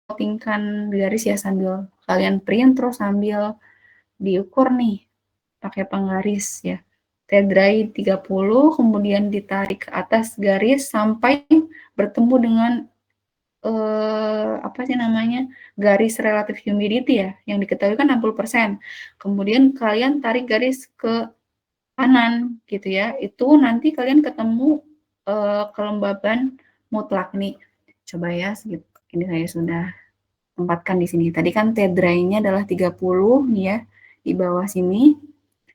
plottingkan garis ya sambil kalian print terus sambil diukur nih pakai penggaris ya. T-dry 30, kemudian ditarik ke atas garis sampai bertemu dengan apa sih namanya, garis relative humidity ya, yang diketahui kan 60%. Kemudian kalian tarik garis ke kanan gitu ya, itu nanti kalian ketemu kelembaban mutlak nih. Coba ya, ini saya sudah tempatkan di sini. Tadi kan T-dry-nya adalah 30 nih ya, di bawah sini.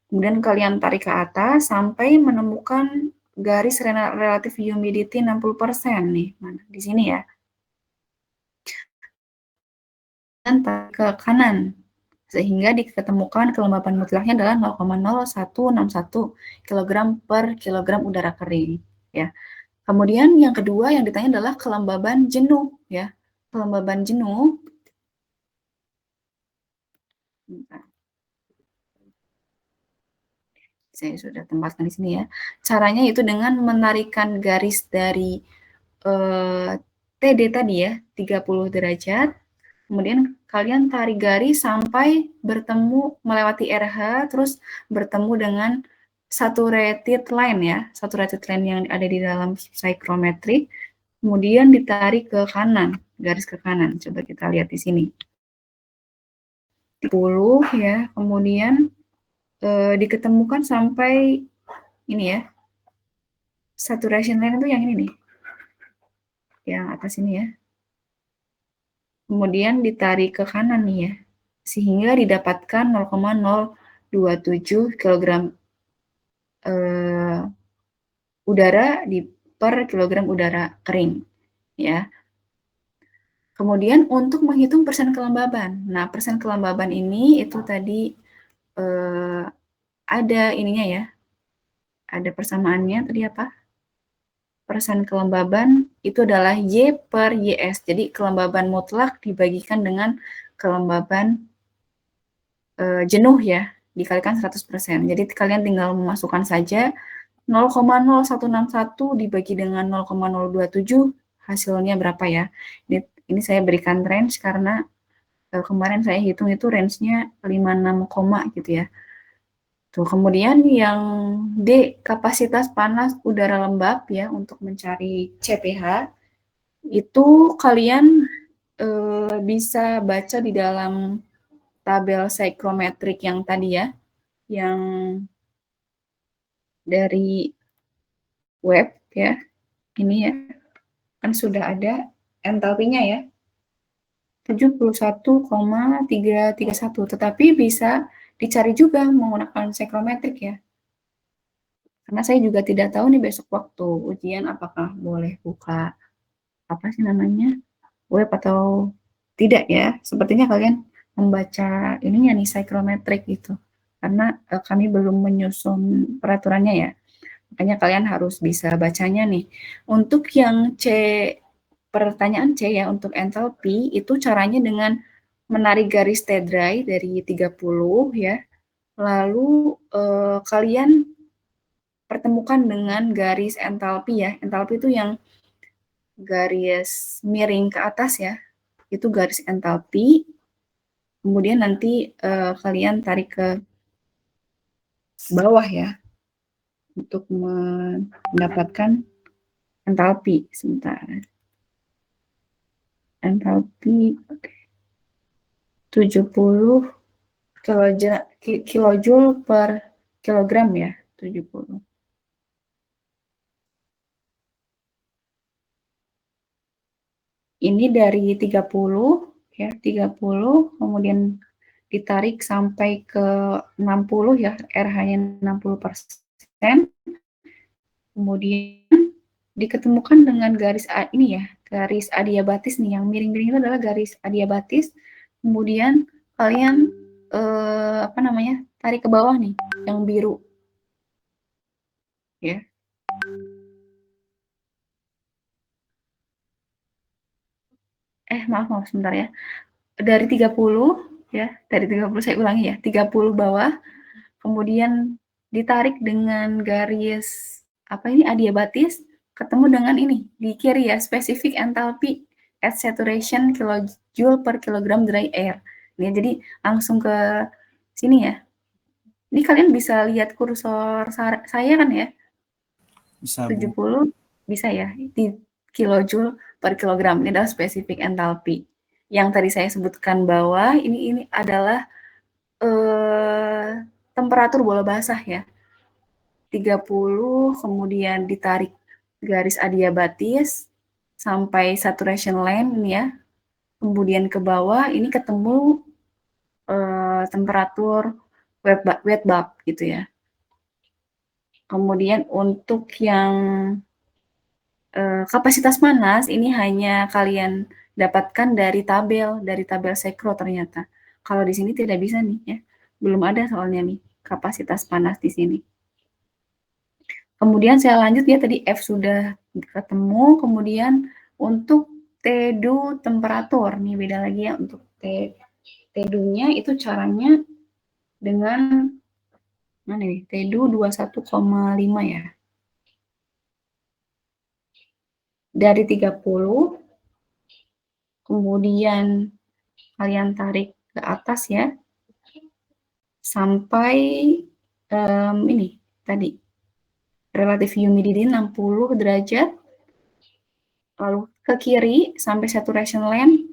Kemudian kalian tarik ke atas sampai menemukan garis relative humidity 60% nih. Mana? Di sini ya. Dan tarik ke kanan. Sehingga diketemukan kelembapan mutlaknya adalah 0,0161 kg per kilogram udara kering. Ya. Kemudian yang kedua yang ditanya adalah kelembaban jenuh. Ya. Kelembaban jenuh. Saya sudah tempatkan di sini ya. Caranya itu dengan menarikan garis dari TD tadi ya, 30 derajat. Kemudian kalian tarik garis sampai bertemu melewati RH, terus bertemu dengan saturated line ya, saturated line yang ada di dalam psychrometric. Kemudian ditarik ke kanan, garis ke kanan. Coba kita lihat di sini. 10 ya, kemudian diketemukan sampai ini ya, saturation line itu yang ini nih, yang atas ini ya. Kemudian ditarik ke kanan nih ya, sehingga didapatkan 0,027 kg udara per kilogram udara kering ya. Kemudian untuk menghitung persen kelembaban. Nah, persen kelembaban ini itu tadi ada ininya ya. Ada persamaannya tadi apa? Persen kelembaban itu adalah Y per YS. Jadi kelembaban mutlak dibagikan dengan kelembaban jenuh ya, dikalikan 100%. Jadi kalian tinggal memasukkan saja 0,0161 dibagi dengan 0,027, hasilnya berapa ya. Ini saya berikan range karena kemarin saya hitung itu range-nya 56, gitu ya. Tuh, kemudian yang D, kapasitas panas udara lembab ya untuk mencari CPH, itu kalian bisa baca di dalam tabel psychrometric yang tadi ya, yang dari web ya, ini ya, kan sudah ada entalpinya ya, 71,331, tetapi bisa dicari juga menggunakan psychrometric ya. Karena saya juga tidak tahu nih besok waktu ujian apakah boleh buka apa sih namanya web atau tidak ya. Sepertinya kalian membaca ininya nih psychrometric gitu. Karena kami belum menyusun peraturannya ya. Makanya kalian harus bisa bacanya nih. Untuk yang C, pertanyaan C ya, untuk enthalpy itu caranya dengan menarik garis T-dry dari 30 ya. Lalu kalian pertemukan dengan garis enthalpy ya. Enthalpy itu yang garis miring ke atas ya. Itu garis enthalpy. Kemudian nanti kalian tarik ke bawah ya untuk mendapatkan enthalpy. Sebentar. Enthalpy 70 kilojoule per kilogram ya, 70. Ini dari 30 ya, 30 kemudian ditarik sampai ke 60 ya, RH-nya 60%. Kemudian diketemukan dengan garis ini ya, garis adiabatis nih, yang miring-miring itu adalah garis adiabatis. Kemudian kalian apa namanya, tarik ke bawah nih, yang biru ya. Maaf sebentar ya. Dari 30 ya, dari 30 saya ulangi ya, 30 bawah, kemudian ditarik dengan garis apa ini adiabatis, ketemu dengan ini di kiri ya, spesifik enthalpy at saturation kilojoule per kilogram dry air. Ini jadi langsung ke sini ya. Ini kalian bisa lihat kursor saya kan ya? Bisa, 70 bisa ya, di kilojoule per kilogram. Ini adalah spesifik entalpi. Yang tadi saya sebutkan bahwa ini adalah temperatur bola basah ya. 30, kemudian ditarik garis adiabatis sampai saturation line ini ya. Kemudian ke bawah ini ketemu temperatur wet bulb gitu ya. Kemudian untuk yang kapasitas panas ini hanya kalian dapatkan dari tabel sekro ternyata. Kalau di sini tidak bisa nih ya, belum ada soalnya nih kapasitas panas di sini. Kemudian saya lanjut ya, tadi F sudah ketemu, kemudian untuk TDU temperatur, nih beda lagi ya untuk TDU-nya itu caranya dengan mana nih, TDU 21,5 ya. Dari 30, kemudian kalian tarik ke atas ya, sampai ini tadi, relative humidity 60 derajat, lalu ke kiri sampai saturation line,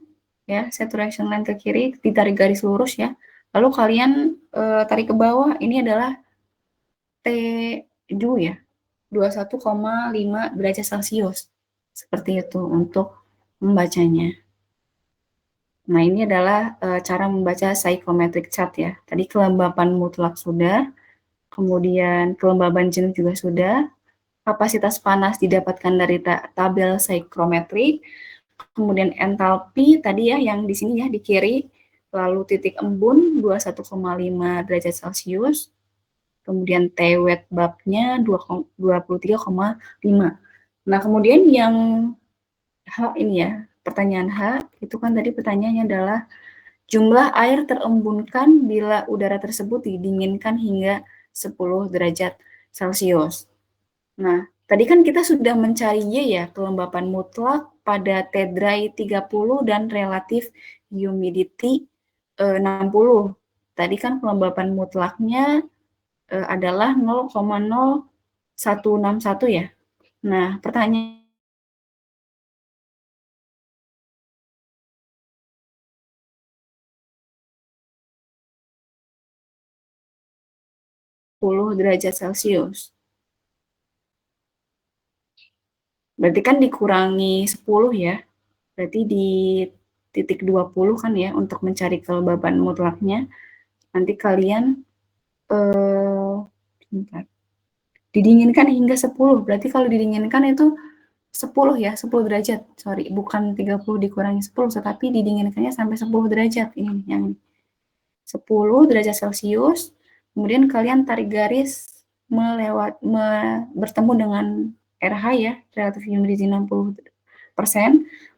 ya, saturation line ke kiri, ditarik garis lurus ya, lalu kalian tarik ke bawah, ini adalah T2 ya, 21,5 derajat Celcius, seperti itu untuk membacanya. Nah, ini adalah cara membaca psychometric chart ya. Tadi kelembapan mutlak sudah, kemudian kelembaban jenuh juga sudah, kapasitas panas didapatkan dari tabel psychrometrik, kemudian entalpi tadi ya yang di sini ya di kiri, lalu titik embun 21,5 derajat Celcius, kemudian T wet bulb-nya 23,5. Nah, kemudian yang H ini ya, pertanyaan H, itu kan tadi pertanyaannya adalah jumlah air terembunkan bila udara tersebut didinginkan hingga 10 derajat Celcius. Nah, tadi kan kita sudah mencari Y ya, kelembapan mutlak pada T dry 30 dan relatif humidity 60. Tadi kan kelembapan mutlaknya adalah 0,0161 ya. Nah, pertanyaan 10 derajat Celcius. Berarti kan dikurangi 10 ya. Berarti di titik 20 kan ya untuk mencari kelembapan mutlaknya. Nanti kalian didinginkan hingga 10. Berarti kalau didinginkan itu 10 ya, 10 derajat. Sorry, bukan 30 dikurangi 10, tetapi didinginkannya sampai 10 derajat. Ini yang 10 derajat Celcius. Kemudian kalian tarik garis bertemu dengan RH ya, relative humidity 60%,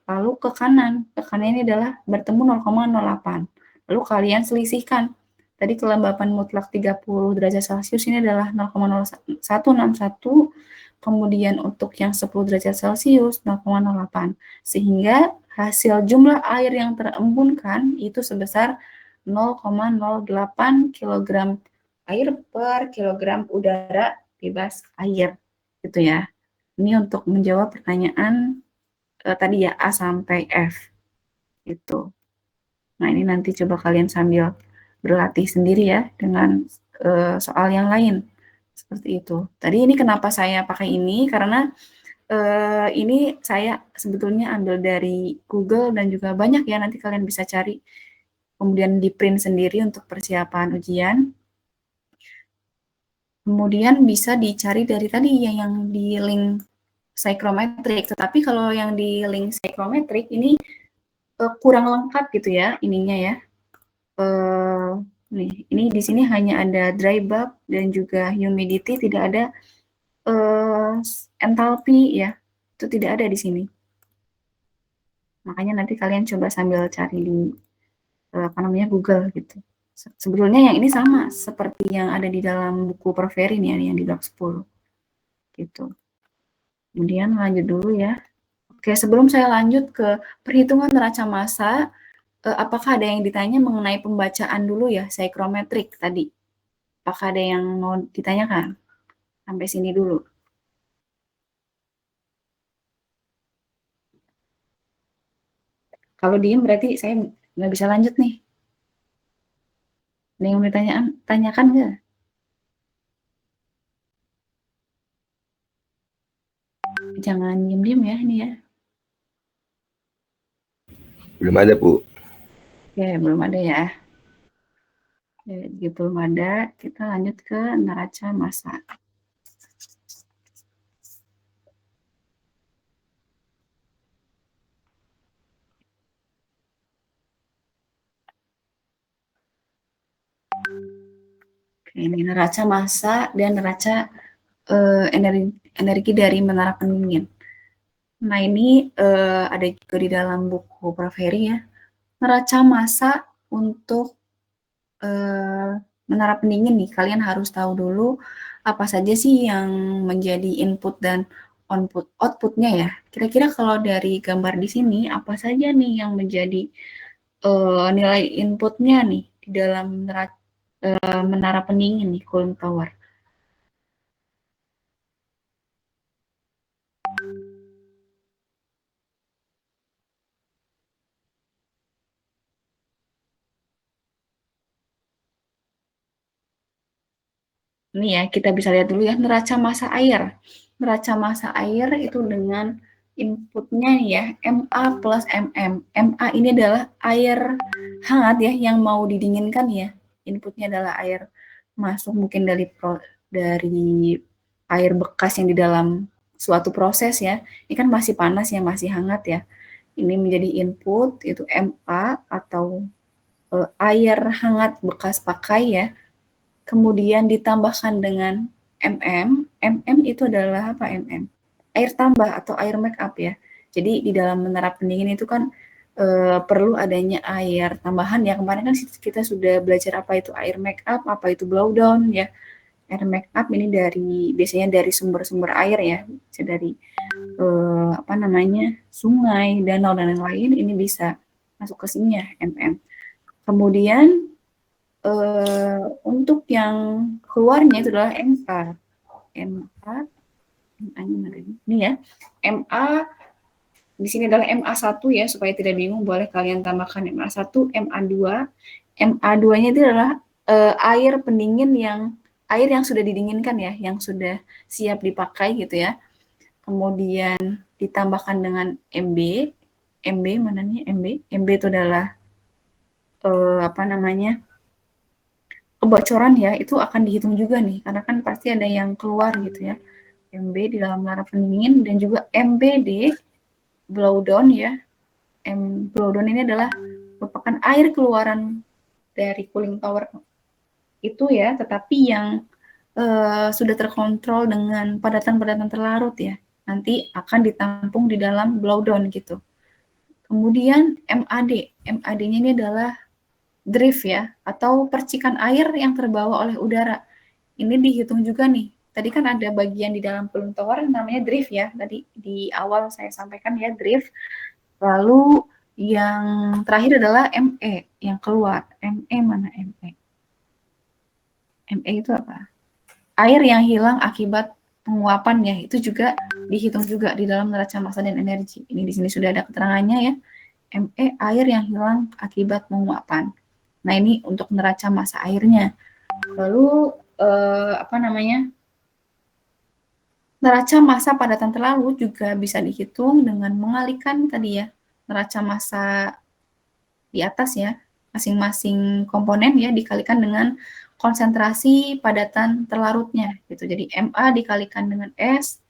lalu ke kanan ini adalah bertemu 0,08. Lalu kalian selisihkan. Tadi kelembapan mutlak 30 derajat Celcius ini adalah 0,0161, kemudian untuk yang 10 derajat Celcius 0,08. Sehingga hasil jumlah air yang terembunkan itu sebesar 0,08 kg air per kilogram udara bebas air gitu ya. Ini untuk menjawab pertanyaan tadi ya A sampai F gitu. Nah, ini nanti coba kalian sambil berlatih sendiri ya dengan soal yang lain seperti itu. Tadi ini kenapa saya pakai ini karena ini saya sebetulnya ambil dari Google dan juga banyak ya, nanti kalian bisa cari kemudian di print sendiri untuk persiapan ujian. Kemudian bisa dicari dari tadi yang di link psychrometric. Tetapi kalau yang di link psychrometric ini kurang lengkap gitu ya ininya ya. Nih, ini di sini hanya ada dry bulb dan juga humidity, tidak ada enthalpy ya. Itu tidak ada di sini. Makanya nanti kalian coba sambil cari di Google gitu. Sebetulnya yang ini sama seperti yang ada di dalam buku Proverin ya, yang di bab 10 gitu. Kemudian lanjut dulu ya. Oke, sebelum saya lanjut ke perhitungan neraca massa, apakah ada yang ditanya mengenai pembacaan dulu ya, saikrometrik tadi? Apakah ada yang mau ditanyakan? Sampai sini dulu. Kalau diem berarti saya nggak bisa lanjut nih. Ada yang mau tanyakan nggak? Jangan diem-diem ya ini ya. Belum ada, Bu. Oke, belum ada ya. Oke, belum ada, kita lanjut ke neraca massa. Oke, ini neraca massa dan neraca energi dari menara pendingin. Nah, ini ada juga di dalam buku Prof. Heri ya. Neraca massa untuk menara pendingin nih, kalian harus tahu dulu apa saja sih yang menjadi input dan outputnya ya. Kira-kira kalau dari gambar di sini, apa saja nih yang menjadi nilai inputnya nih di dalam menara pendingin nih, cooling tower. Ini ya, kita bisa lihat dulu ya, neraca massa air. Neraca massa air itu dengan inputnya ya, MA plus MM. MA ini adalah air hangat ya, yang mau didinginkan ya. Inputnya adalah air masuk mungkin dari air bekas yang di dalam suatu proses ya. Ini kan masih panas ya, masih hangat ya. Ini menjadi input, itu MA atau air hangat bekas pakai ya, kemudian ditambahkan dengan MM itu adalah apa MM? Air tambah atau air make up ya. Jadi di dalam menara pendingin itu kan perlu adanya air tambahan ya. Kemarin kan kita sudah belajar apa itu air make up, apa itu blow down ya. Air make up ini biasanya dari sumber-sumber air ya, bisa dari apa namanya sungai, danau dan lain-lain, ini bisa masuk ke sini ya MM. Kemudian untuk yang keluarnya itu adalah MA. MA, MA-nya mana ini ya. MA di sini adalah MA1 ya, supaya tidak bingung boleh kalian tambahkan MA1, MA2. MA2-nya itu adalah air pendingin air yang sudah didinginkan ya, yang sudah siap dipakai gitu ya. Kemudian ditambahkan dengan MB. MB mana nih MB? MB itu adalah apa namanya? Kebocoran ya, itu akan dihitung juga nih, karena kan pasti ada yang keluar gitu ya. MB di dalam menara pendingin dan juga MBD, blow down ya. Blow down ini adalah merupakan air keluaran dari cooling tower itu ya, tetapi yang sudah terkontrol dengan padatan-padatan terlarut ya. Nanti akan ditampung di dalam blow down gitu. Kemudian MAD. MAD-nya ini adalah drift ya, atau percikan air yang terbawa oleh udara. Ini dihitung juga nih. Tadi kan ada bagian di dalam cooling tower namanya drift ya. Tadi di awal saya sampaikan ya drift. Lalu yang terakhir adalah ME yang keluar. ME mana ME? ME itu apa? Air yang hilang akibat penguapan ya. Itu juga dihitung juga di dalam neraca massa dan energi. Ini di sini sudah ada keterangannya ya. ME air yang hilang akibat penguapan. Nah, ini untuk neraca massa airnya. Lalu apa namanya? Neraca massa padatan terlarut juga bisa dihitung dengan mengalihkan tadi ya, neraca massa di atas ya, masing-masing komponen ya dikalikan dengan konsentrasi padatan terlarutnya gitu. Jadi MA dikalikan dengan S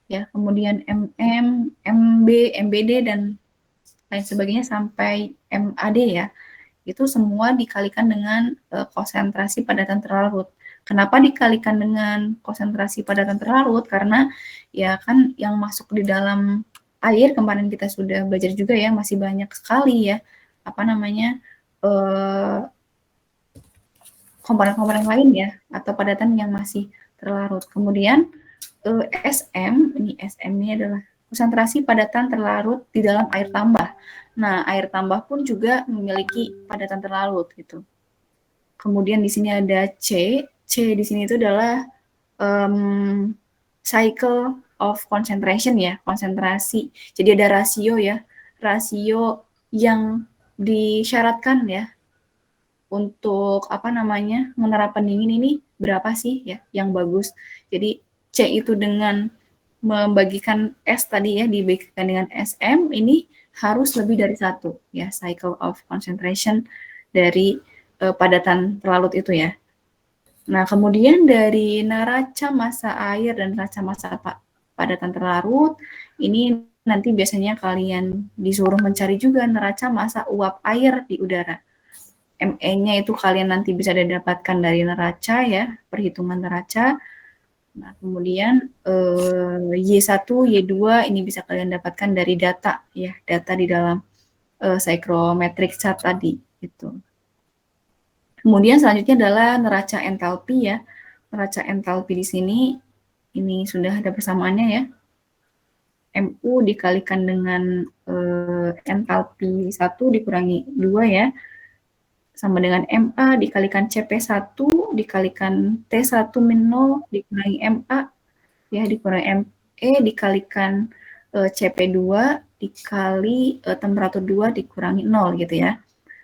ya, kemudian MM, MB, MBD dan lain sebagainya sampai MAD ya. Itu semua dikalikan dengan konsentrasi padatan terlarut. Kenapa dikalikan dengan konsentrasi padatan terlarut? Karena ya kan yang masuk di dalam air kemarin kita sudah belajar juga ya, masih banyak sekali ya apa namanya komponen-komponen lain ya atau padatan yang masih terlarut. Kemudian SM ini adalah konsentrasi padatan terlarut di dalam air tambah. Nah, air tambah pun juga memiliki padatan terlarut gitu. Kemudian di sini ada C. C di sini itu adalah cycle of concentration ya, konsentrasi. Jadi ada rasio ya, rasio yang disyaratkan ya untuk apa namanya menerap pendingin ini berapa sih ya yang bagus. Jadi C itu dengan membagikan S tadi ya dibagikan dengan SM ini harus lebih dari satu ya cycle of concentration dari padatan terlarut itu ya. Nah, kemudian dari neraca massa air dan neraca massa padatan terlarut, ini nanti biasanya kalian disuruh mencari juga neraca massa uap air di udara. ME-nya itu kalian nanti bisa didapatkan dari neraca ya, perhitungan neraca. Nah, kemudian Y1, Y2 ini bisa kalian dapatkan dari data ya, data di dalam psychrometric chart tadi gitu. Kemudian selanjutnya adalah neraca entalpi ya. Neraca entalpi di sini ini sudah ada persamaannya ya. MU dikalikan dengan entalpi 1 dikurangi 2 ya. Sama dengan MA dikalikan CP1 dikalikan T1 min 0 dikurangi MA ya dikurangi ME dikalikan CP2 dikali temperatur 2 dikurangi 0 gitu ya.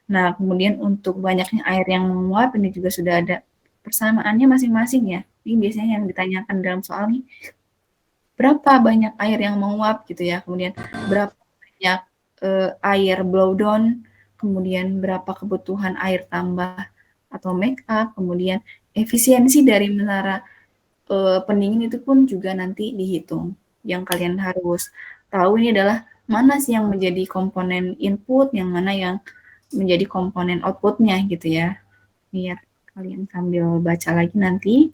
Nah, kemudian untuk banyaknya air yang menguap ini juga sudah ada persamaannya masing-masing ya. Ini biasanya yang ditanyakan dalam soal nih, berapa banyak air yang menguap gitu ya. Kemudian berapa banyak air blow down, kemudian berapa kebutuhan air tambah atau make up, kemudian efisiensi dari menara pendingin itu pun juga nanti dihitung. Yang kalian harus tahu ini adalah mana sih yang menjadi komponen input, yang mana yang menjadi komponen outputnya gitu ya. Biar kalian sambil baca lagi nanti.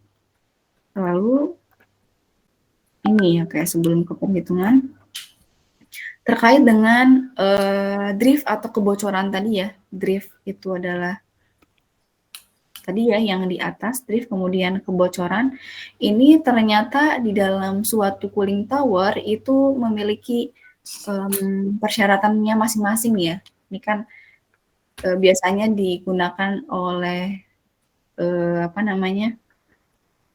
Lalu ini ya kayak sebelum ke perhitungan. Terkait dengan drift atau kebocoran tadi ya. Drift itu adalah tadi ya yang di atas drift kemudian kebocoran. Ini ternyata di dalam suatu cooling tower itu memiliki persyaratannya masing-masing ya. Ini kan biasanya digunakan oleh apa namanya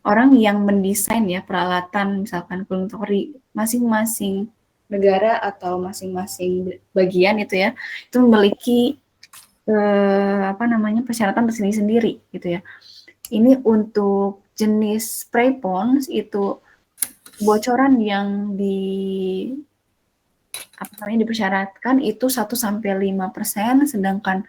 orang yang mendesain ya peralatan misalkan cooling tower di masing-masing negara atau masing-masing bagian itu ya itu memiliki apa namanya persyaratan tersendiri-sendiri gitu ya. Ini untuk jenis spray pons itu bocoran yang apa namanya dipersyaratkan itu 1 sampai 5%, sedangkan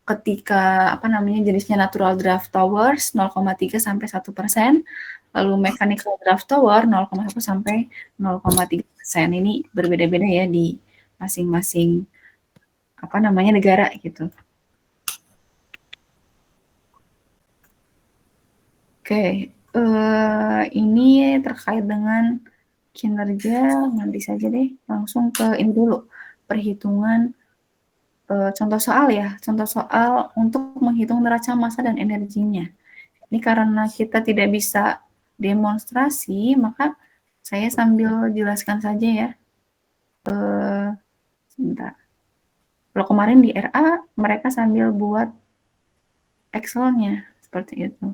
ketika apa namanya jenisnya natural draft towers 0,3 sampai 1%, lalu mechanical draft tower 0,1 sampai 0,3%. Ini berbeda-beda ya di masing-masing apa namanya negara gitu. Oke, ini terkait dengan kinerja nanti saja deh, langsung ke ini dulu perhitungan contoh soal ya, contoh soal untuk menghitung neraca massa dan energinya. Ini karena kita tidak bisa demonstrasi, maka saya sambil jelaskan saja ya. Sebentar. Kalau kemarin di RA, mereka sambil buat Excel-nya, seperti itu.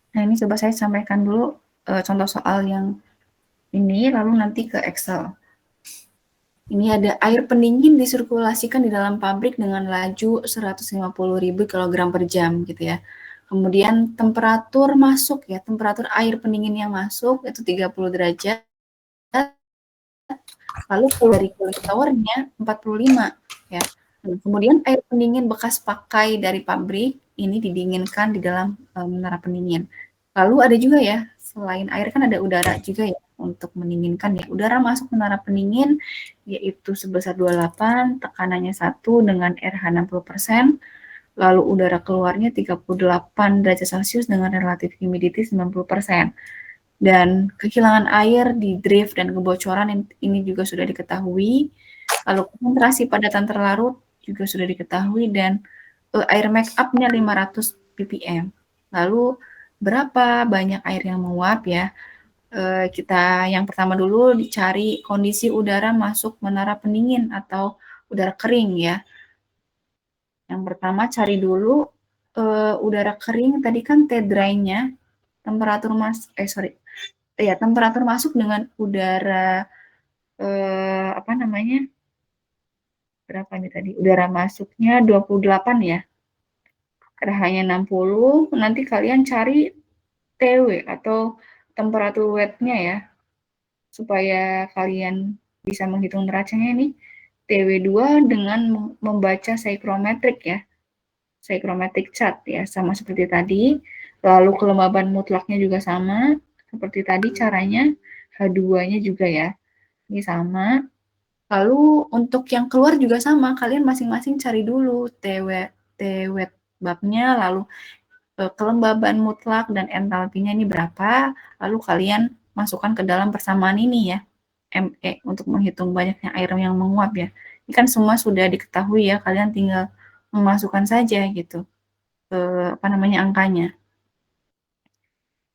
Nah, ini coba saya sampaikan dulu contoh soal yang ini, lalu nanti ke Excel. Ini ada air pendingin disirkulasikan di dalam pabrik dengan laju 150.000 kg per jam gitu ya. Kemudian temperatur masuk ya, temperatur air pendingin yang masuk itu 30 derajat. Lalu dari cooling tower-nya 45 ya. Kemudian air pendingin bekas pakai dari pabrik ini didinginkan di dalam menara pendingin. Lalu ada juga ya, selain air kan ada udara juga ya untuk mendinginkan ya. Udara masuk menara pendingin yaitu sebesar 28, tekanannya 1 dengan RH 60%, lalu udara keluarnya 38 derajat Celcius dengan relatif humidity 90%. Dan kehilangan air di drift dan kebocoran ini juga sudah diketahui. Lalu konsentrasi padatan terlarut juga sudah diketahui dan air make up-nya 500 ppm. Lalu berapa banyak air yang menguap ya? Kita yang pertama dulu dicari kondisi udara masuk menara pendingin atau udara kering ya. Yang pertama cari dulu udara kering, tadi kan T-dry-nya temperatur temperatur masuk dengan udara apa namanya? Berapa nih tadi? Udara masuknya 28 ya. Kerahanya 60, nanti kalian cari TW atau temperatur wet-nya ya. Supaya kalian bisa menghitung derajatnya ini. TW2 dengan membaca psychrometric ya. Psychrometric chart ya, sama seperti tadi. Lalu kelembaban mutlaknya juga sama seperti tadi caranya. H2-nya juga ya. Ini sama. Lalu untuk yang keluar juga sama, kalian masing-masing cari dulu TW babnya, lalu kelembaban mutlak dan entalpinya ini berapa, lalu kalian masukkan ke dalam persamaan ini ya, ME, untuk menghitung banyaknya air yang menguap ya. Ini kan semua sudah diketahui ya, kalian tinggal memasukkan saja gitu, apa namanya, angkanya.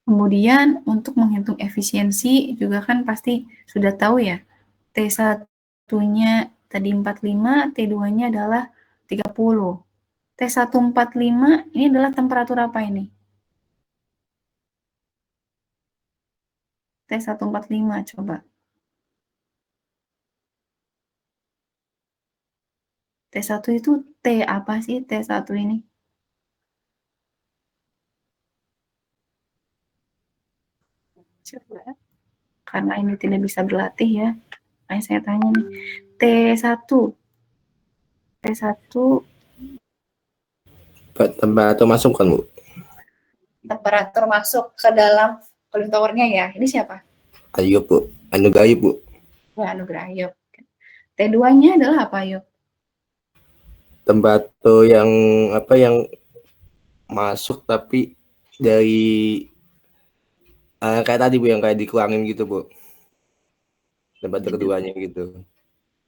Kemudian untuk menghitung efisiensi juga kan pasti sudah tahu ya, T1-nya tadi 45, T2-nya adalah 30. T145 ini adalah temperatur apa ini? T145 coba. T1 itu T apa sih T1 ini? Coba. Karena ini tidak bisa berlatih ya. Saya tanya nih. T1. T1 temperatur masuk kan, Bu? temperatur masuk ke dalam cooling towernya ya. Ini siapa? Ayub, Bu. Anugerah Ayub, Bu. Ya, Anugerah Ayub. T2-nya adalah apa, Ayub? Temperatur yang apa yang masuk tapi dari kayak tadi, Bu, yang kayak dikurangin gitu, Bu. Temperatur keduanya gitu.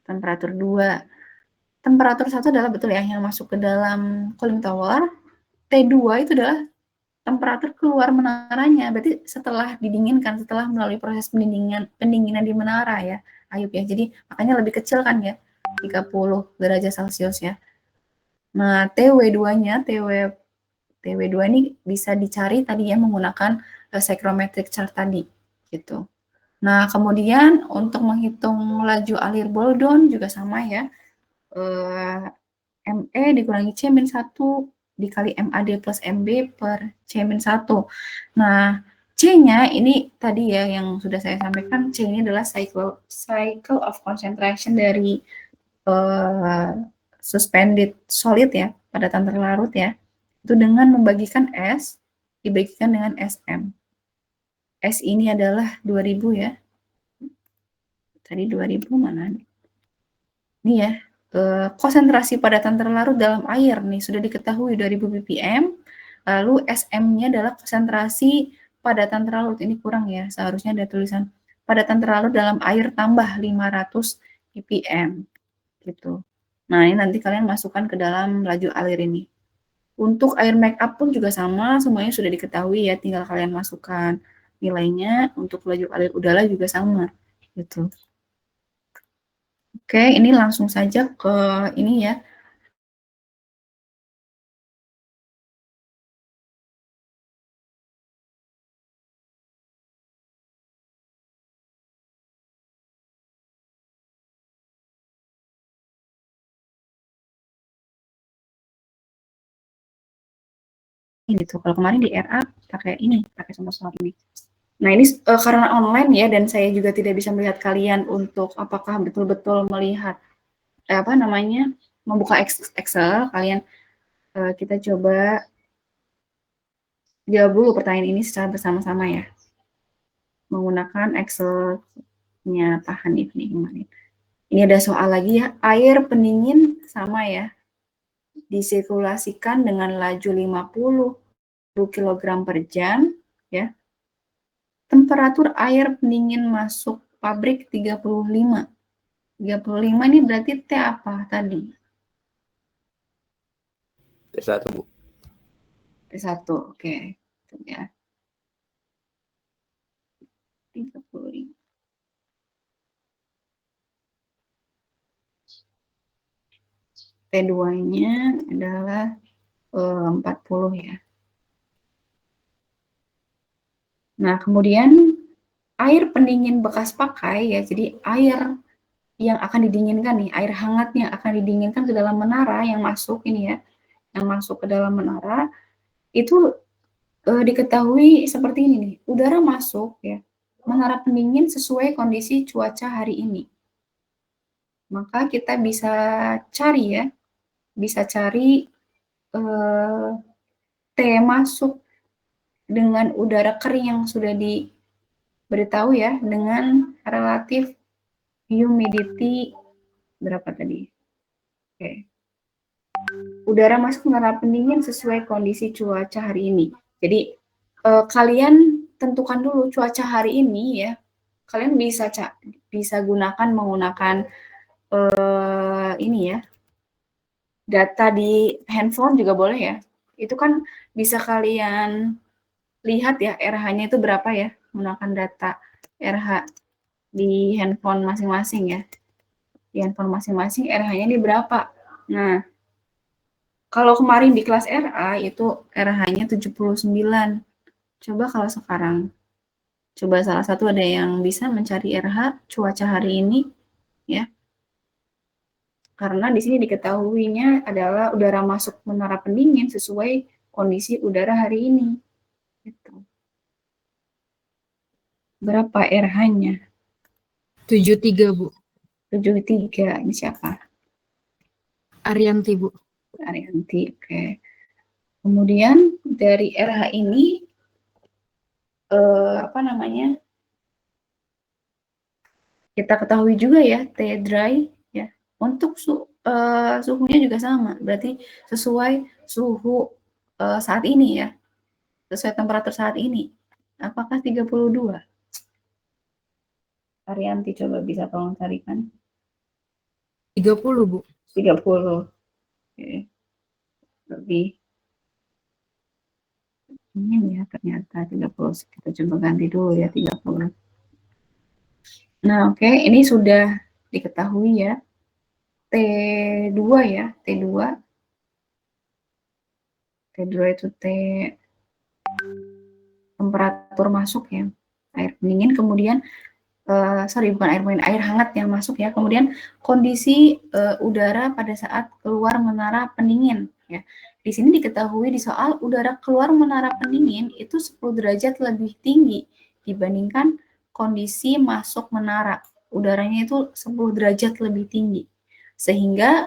Temperatur 2. Temperatur 1 adalah betul ya yang masuk ke dalam cooling tower. T2 itu adalah temperatur keluar menaranya. Berarti setelah didinginkan, setelah melalui proses pendinginan di menara ya, Ayub ya. Jadi makanya lebih kecil kan ya, 30 derajat Celcius ya. Nah, TW2-nya, TW2 ini bisa dicari tadi ya menggunakan psychrometric chart tadi gitu. Nah, kemudian untuk menghitung laju alir Boldon juga sama ya. ME dikurangi C-1 dikali MAD plus MB per C-1. Nah, C-nya ini tadi ya yang sudah saya sampaikan, C ini adalah cycle of concentration dari suspended solid ya, padatan terlarut ya. Itu dengan membagikan S dibagikan dengan SM. S ini adalah 2000 ya. Tadi 2000 mana nih? Ini ya, konsentrasi padatan terlarut dalam air nih sudah diketahui 2000 ppm. Lalu SM-nya adalah konsentrasi padatan terlarut. Ini kurang ya, seharusnya ada tulisan padatan terlarut dalam air tambah 500 ppm gitu. Nah, ini nanti kalian masukkan ke dalam laju alir ini. Untuk air make up pun juga sama, semuanya sudah diketahui ya, tinggal kalian masukkan nilainya. Untuk laju alir udara juga sama gitu. Oke, ini langsung saja ke ini ya. Ini tuh, kalau kemarin di RA pakai ini, pakai semua ini. Nah, ini karena online ya, dan saya juga tidak bisa melihat kalian untuk apakah betul-betul melihat apa namanya, membuka Excel. Kalian kita coba jawab dulu pertanyaan ini secara bersama-sama ya, menggunakan Excel-nya Pak Hanif nih kemarin. Ini ada soal lagi ya, air pendingin sama ya, disirkulasikan dengan laju 50 kg per jam ya. Temperatur air pendingin masuk pabrik 35. 35 ini berarti T apa tadi? T1, Bu. T1, oke. Ya. 35. T2-nya adalah 40 ya. Nah, kemudian air pendingin bekas pakai ya, jadi air yang akan didinginkan nih, air hangat yang akan didinginkan ke dalam menara yang masuk ini ya, yang masuk ke dalam menara itu diketahui seperti ini nih, udara masuk ya, menara pendingin sesuai kondisi cuaca hari ini. Maka kita bisa cari ya, bisa cari T masuk dengan udara kering yang sudah diberitahu ya, dengan relatif humidity berapa tadi? Oke. Udara masuk menara pendingin sesuai kondisi cuaca hari ini. Jadi kalian tentukan dulu cuaca hari ini ya. Kalian bisa gunakan menggunakan ini ya, data di handphone juga boleh ya. Itu kan bisa kalian lihat ya RH-nya itu berapa ya, menggunakan data RH di handphone masing-masing ya. Di handphone masing-masing RH-nya ini berapa. Nah, kalau kemarin di kelas RA itu RH-nya 79. Coba kalau sekarang. Coba salah satu ada yang bisa mencari RH cuaca hari ini ya. Karena di sini diketahuinya adalah udara masuk menara pendingin sesuai kondisi udara hari ini. Gitu. Berapa RH-nya? 73, Bu. 73. Ini siapa? Arianti, Bu. Arianti. Oke. Kemudian dari RH ini apa namanya? Kita ketahui juga ya T dry ya. Untuk suhunya juga sama. Berarti sesuai suhu saat ini ya. Sesuai temperatur saat ini. Apakah 32? Arianti coba bisa tolong carikan. 30, Bu. 30. Oke. Lebih ini ya ternyata 30. Kita coba ganti dulu ya 30. Nah, oke, ini sudah diketahui ya. T2 ya, T2. T2 itu temperatur masuk ya. Air pendingin, kemudian bukan air pendingin, air hangat yang masuk ya. Kemudian kondisi udara pada saat keluar menara pendingin ya. Di sini diketahui di soal udara keluar menara pendingin itu 10 derajat lebih tinggi dibandingkan kondisi masuk menara. Udaranya itu 10 derajat lebih tinggi. Sehingga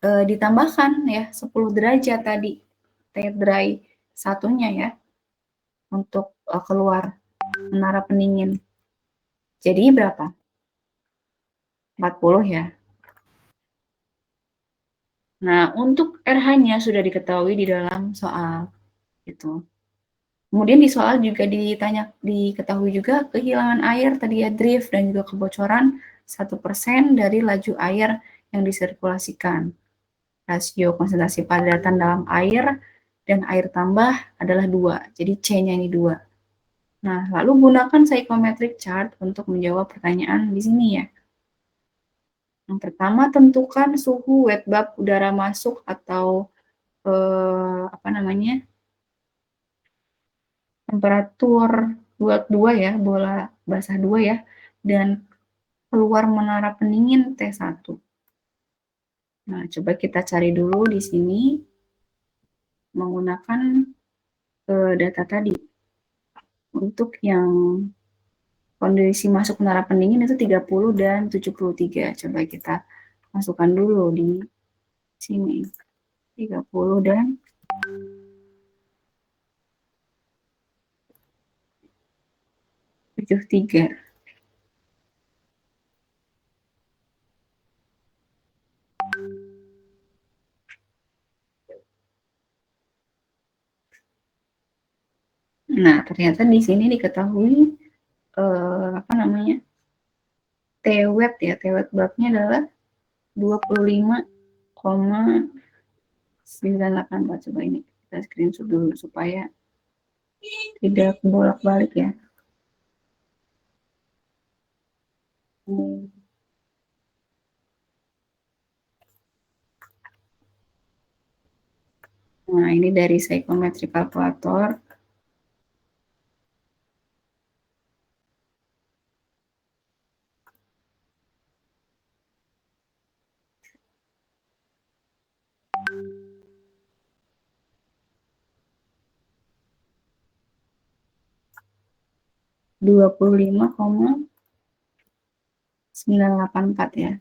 ditambahkan ya 10 derajat tadi T-dry satunya ya untuk keluar menara pendingin. Jadi berapa? 40 ya. Nah, untuk RH-nya sudah diketahui di dalam soal. Gitu. Kemudian di soal juga diketahui juga kehilangan air tadi ya, drift dan juga kebocoran 1% dari laju air yang disirkulasikan. Rasio konsentrasi padatan dalam air dan air tambah adalah 2. Jadi C-nya ini 2. Nah, lalu gunakan psychometric chart untuk menjawab pertanyaan di sini ya. Yang pertama, tentukan suhu wet bulb udara masuk atau temperatur buat 2 ya, bola basah 2 ya, dan keluar menara pendingin T1. Nah, coba kita cari dulu di sini menggunakan data tadi. Untuk yang kondisi masuk menara pendingin itu 30 dan 73. Coba kita masukkan dulu di sini. 30 dan 73. Nah, ternyata di sini diketahui T-wet ya, T-wet bulbnya adalah 25,98. Coba ini kita screenshot dulu supaya tidak bolak-balik ya. Nah, ini dari psychometric calculator. ,984 ya.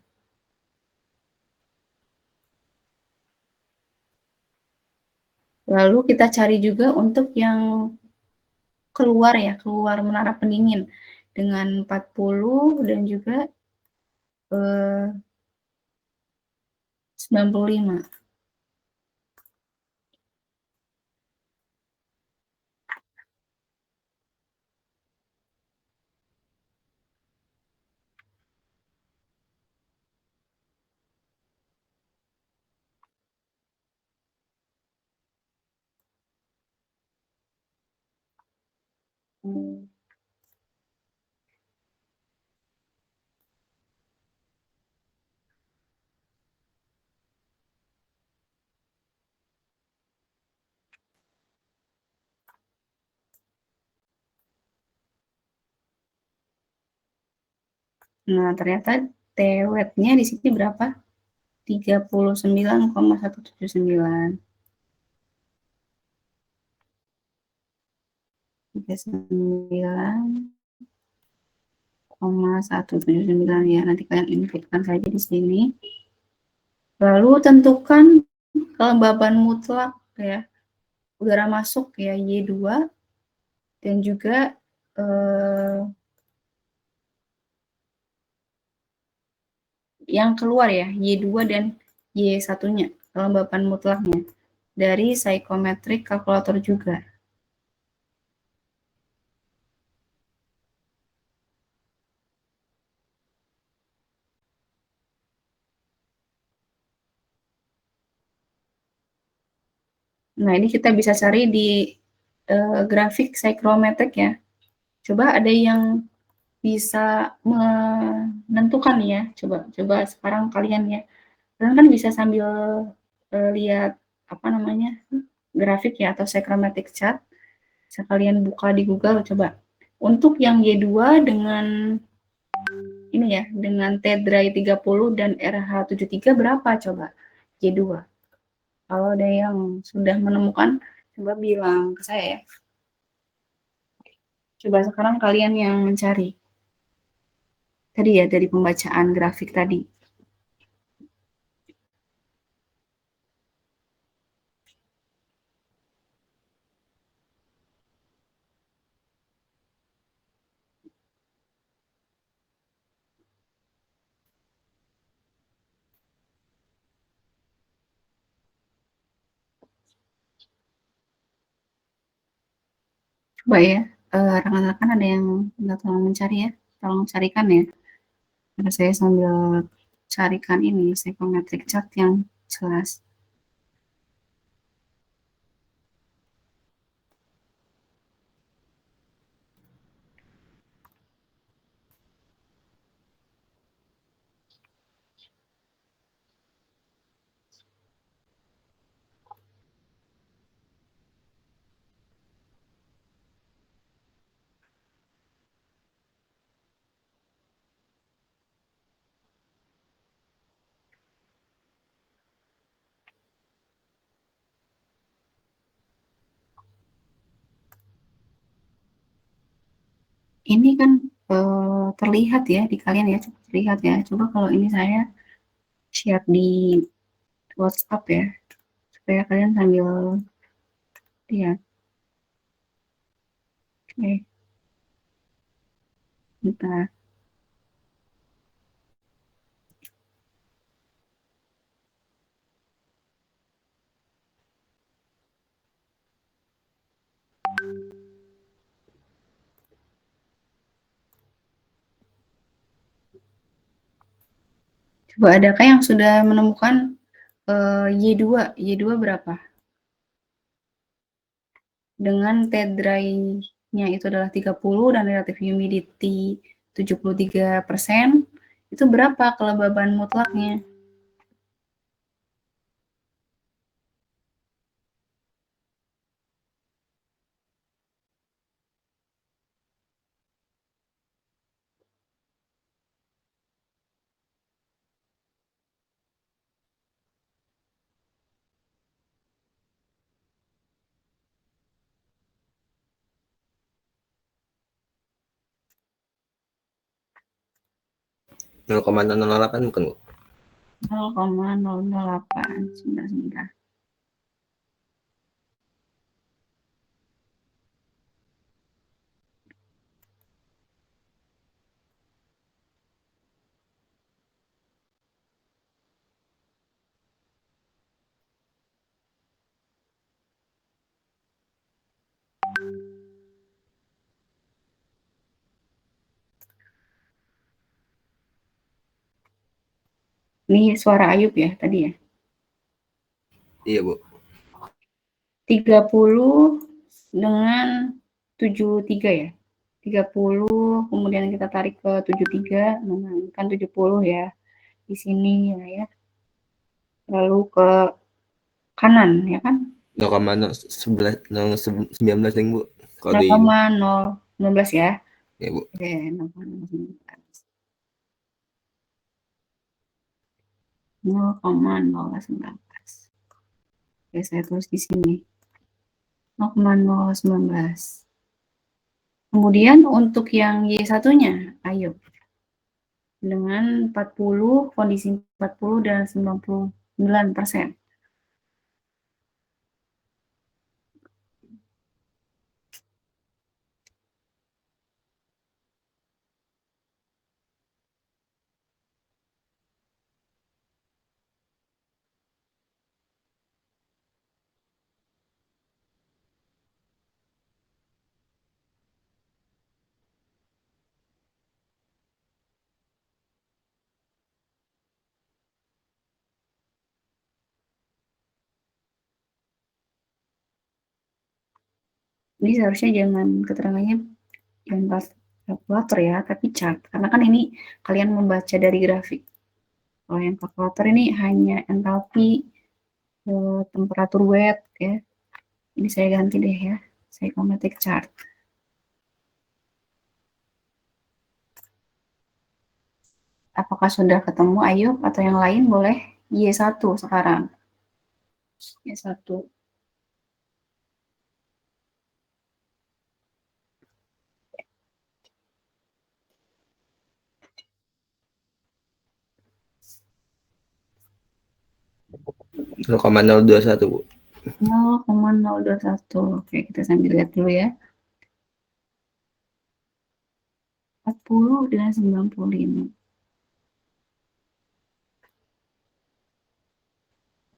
Lalu kita cari juga untuk yang keluar ya, keluar menara pendingin dengan 40 dan juga 95. Nah, ternyata TW-nya di sini berapa? 39,179. 39,179 ya. Nanti kalian inputkan saja di sini. Lalu tentukan kelembaban mutlak ya. Udara masuk ya Y2 dan juga yang keluar ya Y2 dan Y1-nya, kelembaban mutlaknya dari psychometric calculator juga. Nah, ini kita bisa cari di grafik psychrometric ya. Coba ada yang bisa menentukan ya. Coba sekarang kalian ya. Kalian kan bisa sambil lihat apa namanya grafik ya atau psychrometric chart. Bisa kalian buka di Google coba. Untuk yang Y2 dengan ini ya, dengan T-Dry 30 dan RH73 berapa coba? Y2. Kalau ada yang sudah menemukan, coba bilang ke saya ya. Coba sekarang kalian yang mencari. Tadi ya, dari pembacaan grafik tadi. Coba ya, rekan-rekan ada yang nggak tolong mencari ya, tolong carikan ya. Karena saya sambil carikan ini psychometric chart yang jelas. Ini kan terlihat ya di kalian ya, cukup terlihat ya. Coba kalau ini saya share di WhatsApp ya, supaya kalian sambil lihat. Oke, bentar. Coba adakah yang sudah menemukan Y2? Y2 berapa? Dengan T-Dry-nya itu adalah 30 dan relative humidity 73%. itu berapa kelembaban mutlaknya? Nol koma 008 bukan Bu? 0,008. Sebentar. Ini suara Ayub ya tadi ya. Iya Bu. 30 dengan 73 ya. 30 kemudian kita tarik ke 73, kan 70 ya. Di sini ya. Lalu ke kanan ya kan. 0,019 nih Bu. Kalau di 0,019 ya. ya Bu. Oke, 0,019. 0,019. Oke, saya tulis di sini. 0,019. Kemudian untuk yang Y1-nya, ayo. Dengan 40, kondisi 40 dan 99%. Ini seharusnya jangan keterangannya jangan kalkulator ya, tapi chart. Karena kan ini kalian membaca dari grafik. Kalau yang kalkulator ini hanya entalpi, temperatur wet ya. Ini saya ganti deh ya, psychometric chart. Apakah sudah ketemu Ayub atau yang lain boleh Y1 sekarang. Y1. Nol 0,021 Bu. 0,021. Oke, kita sambil lihat dulu ya. 40 dengan 95.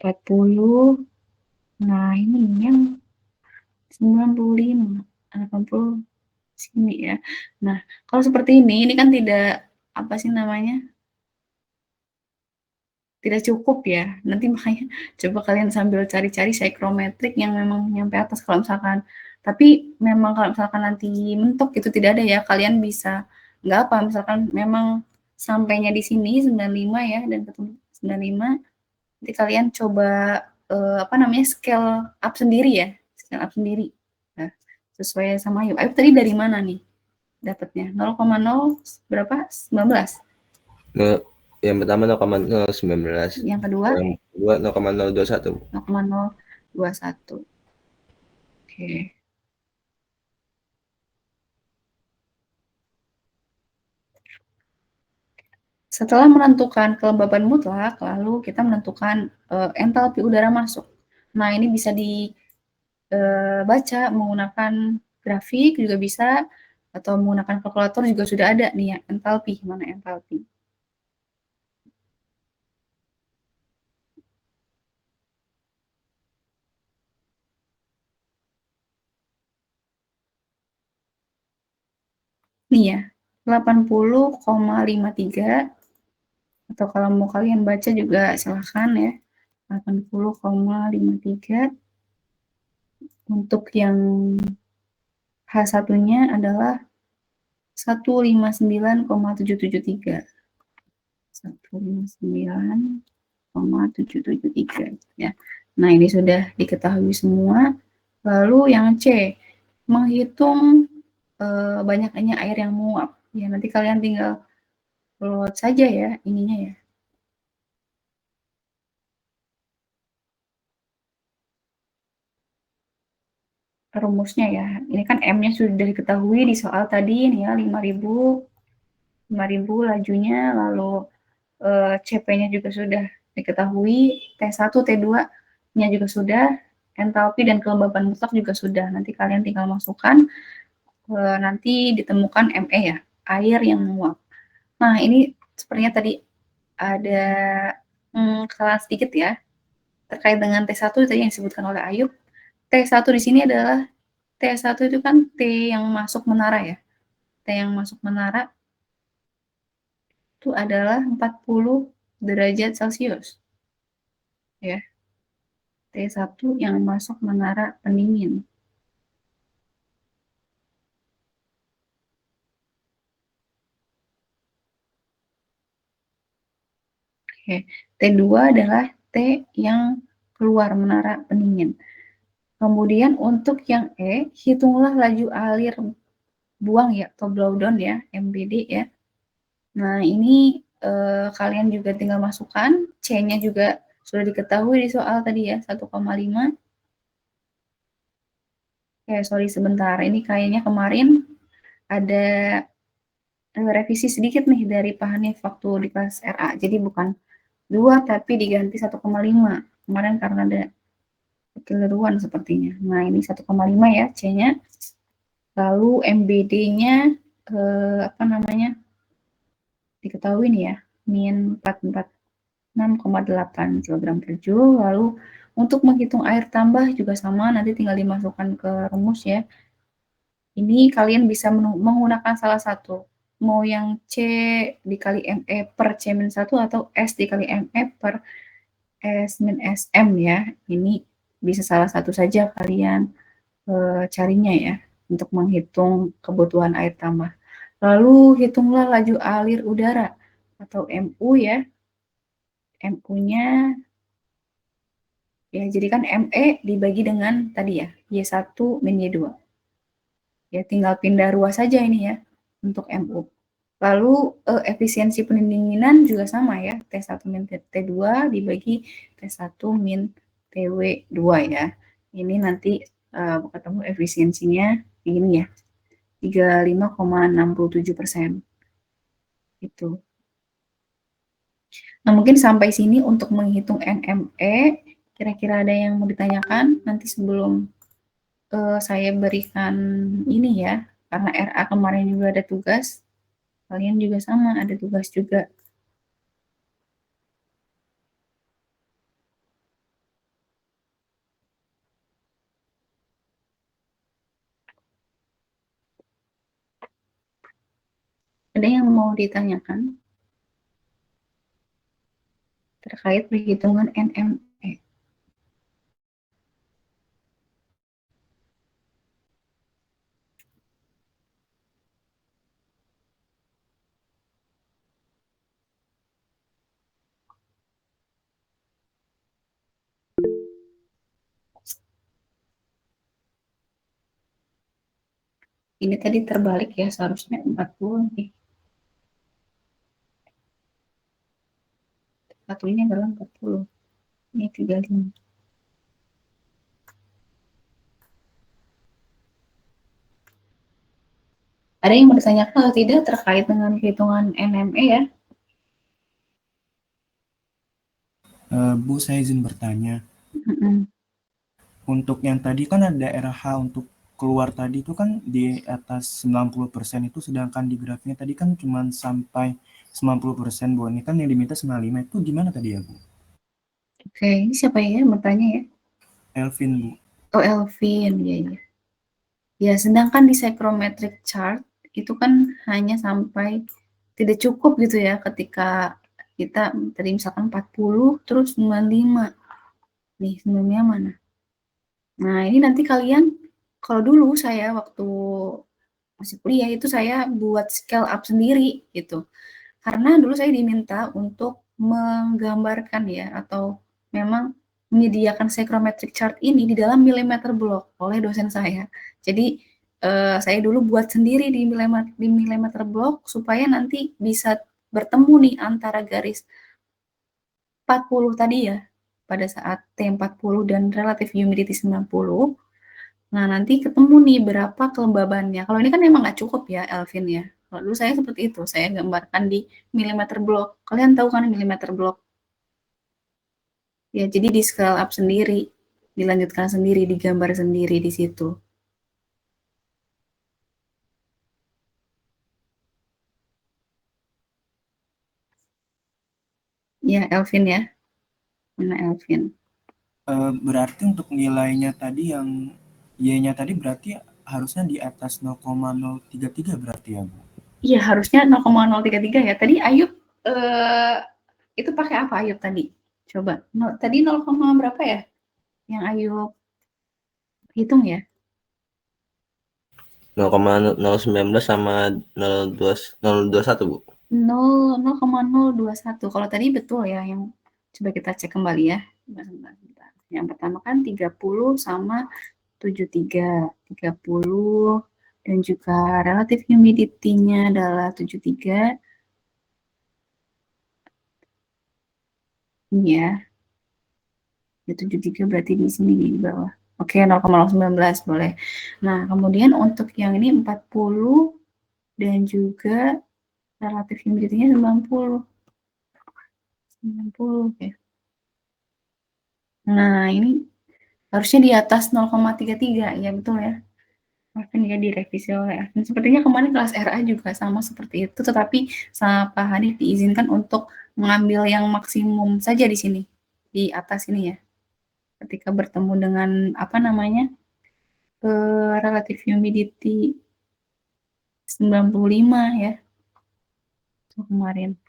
40. Nah, ini yang 95. 80 sini ya. Nah, kalau seperti ini kan tidak apa sih namanya? Tidak cukup ya. Nanti makanya coba kalian sambil cari-cari psychrometric yang memang nyampe atas kalau misalkan. Tapi memang kalau misalkan nanti mentok itu tidak ada ya, kalian bisa nggak apa misalkan memang sampainya di sini 95 ya dan ketemu 95, nanti kalian coba apa namanya scale up sendiri ya, scale up sendiri. Nah, sesuai sama Ayub. Ayub tadi dari mana nih dapatnya? 0,0 berapa? 19. Yang pertama 0,019. Yang kedua? Yang kedua 0,021. 0,021. Oke. Setelah menentukan kelembaban mutlak, lalu kita menentukan entalpi udara masuk. Nah, ini bisa dibaca menggunakan grafik juga bisa, atau menggunakan kalkulator juga sudah ada nih ya, entalpi. Mana entalpi? Nih ya, 80,53, atau kalau mau kalian baca juga silahkan ya, 80,53. Untuk yang H1-nya adalah 159,773. 1,9,773 ya. Nah, ini sudah diketahui semua. Lalu yang C, menghitung banyaknya air yang menguap. Ya, nanti kalian tinggal load saja ya ininya ya. Rumusnya ya. Ini kan M-nya sudah diketahui di soal tadi nih ya, 5.000 lajunya, lalu CP-nya juga sudah diketahui, T1, T2-nya juga sudah, entalpi dan kelembaban mutlak juga sudah. Nanti kalian tinggal masukkan, nanti ditemukan ME ya, air yang menguap. Nah, ini sepertinya tadi ada kesalahan sedikit ya, terkait dengan T1 tadi yang disebutkan oleh Ayub. T1 di sini adalah, T1 itu kan T yang masuk menara ya. T yang masuk menara itu adalah 40 derajat Celcius. Ya. T1 yang masuk menara pendingin. Oke. T2 adalah T yang keluar menara pendingin. Kemudian untuk yang E, hitunglah laju alir buang ya, atau blowdown ya, MBD ya. Nah, ini kalian juga tinggal masukkan, C-nya juga sudah diketahui di soal tadi ya, 1,5. Sorry sebentar, ini kayaknya kemarin ada revisi sedikit nih dari Pak Hanif waktu di kelas RA, jadi bukan 2 tapi diganti 1,5. Kemarin karena ada kekeliruan sepertinya. Nah, ini 1,5 ya C-nya. Lalu MBD-nya apa namanya? Diketahui nih ya, min 446,8 kg per joule. Lalu untuk menghitung air tambah juga sama, nanti tinggal dimasukkan ke rumus ya. Ini kalian bisa menggunakan salah satu. Mau yang C dikali ME per C-1 atau S dikali ME per S-SM ya. Ini bisa salah satu saja kalian carinya ya untuk menghitung kebutuhan air tambah. Lalu hitunglah laju alir udara atau MU ya. MU-nya ya jadikan ME dibagi dengan tadi ya Y1 min Y2. Ya tinggal pindah ruas saja ini ya untuk MU. Lalu efisiensi pendinginan juga sama ya, T1 min T2 dibagi T1 min TW2 ya. Ini nanti ketemu efisiensinya ini ya, 35,67%. Itu. Nah, mungkin sampai sini untuk menghitung NME. Kira-kira ada yang mau ditanyakan nanti sebelum saya berikan ini ya, karena RA kemarin juga ada tugas. Kalian juga sama, ada tugas juga. Ada yang mau ditanyakan terkait perhitungan NME? Ini tadi terbalik ya, seharusnya 40 nih. Satunya adalah 40. Ini 35. Ada yang mau ditanyakan atau tidak terkait dengan perhitungan NME ya? Bu, saya izin bertanya. Mm-mm. Untuk yang tadi kan ada RH untuk keluar tadi itu kan di atas 90% itu, sedangkan di grafiknya tadi kan cuma sampai 90%, Bu. Ini kan yang diminta 95, itu gimana tadi ya, Bu? Oke, ini siapa ya yang bertanya ya? Elvin, Bu. Oh, Elvin, ya. Ya, sedangkan di psychrometric chart itu kan hanya sampai tidak cukup gitu ya ketika kita tadi misalkan 40 terus 95. Nih, 95 mana? Nah, ini nanti kalian, kalau dulu saya waktu masih kuliah itu saya buat scale up sendiri gitu. Karena dulu saya diminta untuk menggambarkan ya, atau memang menyediakan psychrometric chart ini di dalam millimeter block oleh dosen saya. Jadi saya dulu buat sendiri di millimeter block supaya nanti bisa bertemu nih antara garis 40 tadi ya, pada saat T40 dan relative humidity 90. Nah, nanti ketemu nih berapa kelembabannya. Kalau ini kan memang nggak cukup ya, Elvin ya. Kalau dulu saya seperti itu, saya gambarkan di millimeter block. Kalian tahu kan millimeter block? Ya, jadi di scale up sendiri, dilanjutkan sendiri, digambar sendiri di situ. Ya, Elvin ya. Mana Elvin? Berarti untuk nilainya tadi yang Y-nya tadi berarti harusnya di atas 0,033 berarti ya, Bu? Iya, harusnya 0,033 ya. Tadi Ayub, itu pakai apa Ayub tadi? Coba. Tadi 0, berapa ya? Yang Ayub hitung ya? 0,019 sama 021, Bu. 0,021. Kalau tadi betul ya, yang coba kita cek kembali ya. Bentar. Yang pertama kan 30 sama 73. 30 dan juga relative humidity-nya adalah 73. Ini ya. 73 berarti di sini di bawah. Oke, 0,019 boleh. Nah, kemudian untuk yang ini 40 dan juga relative humidity-nya 90. 90 ya. Nah, ini harusnya di atas 0,33, ya betul ya. Mungkin dia direvisi oleh Elvin. Sepertinya kemarin kelas RA juga sama seperti itu, tetapi sama Pak Hanif diizinkan untuk mengambil yang maksimum saja di sini, di atas ini ya. Ketika bertemu dengan apa namanya, relative humidity 95 ya, itu kemarin.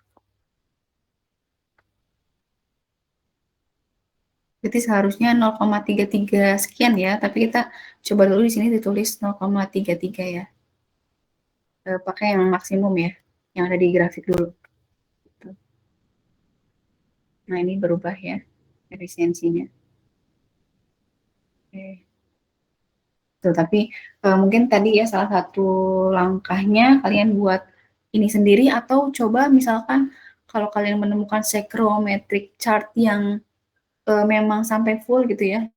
Jadi seharusnya 0,33 sekian ya, tapi kita coba dulu di sini ditulis 0,33 ya. Pakai yang maksimum ya, yang ada di grafik dulu. Nah, ini berubah ya efisiensinya. Oke. Tuh, tapi mungkin tadi ya salah satu langkahnya kalian buat ini sendiri, atau coba misalkan kalau kalian menemukan psychrometric chart yang memang sampai full gitu ya.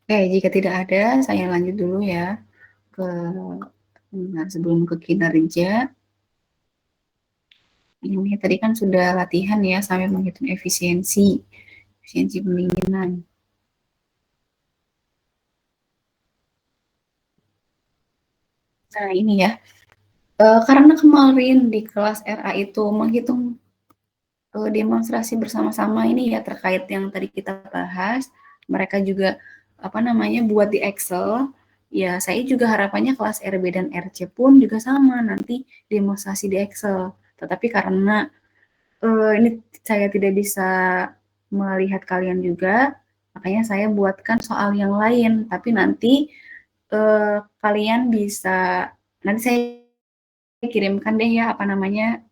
Oke, jika tidak ada, saya lanjut dulu ya ke sebelum ke kinerja. Ini tadi kan sudah latihan ya sampai menghitung efisiensi pendinginan. Nah, ini ya. Karena kemarin di kelas RA itu menghitung demonstrasi bersama-sama ini ya terkait yang tadi kita bahas, mereka juga apa namanya buat di Excel. Ya, saya juga harapannya kelas RB dan RC pun juga sama nanti demonstrasi di Excel. Tetapi karena ini saya tidak bisa melihat kalian juga, makanya saya buatkan soal yang lain. Tapi nanti kalian bisa, nanti saya kirimkan deh ya apa namanya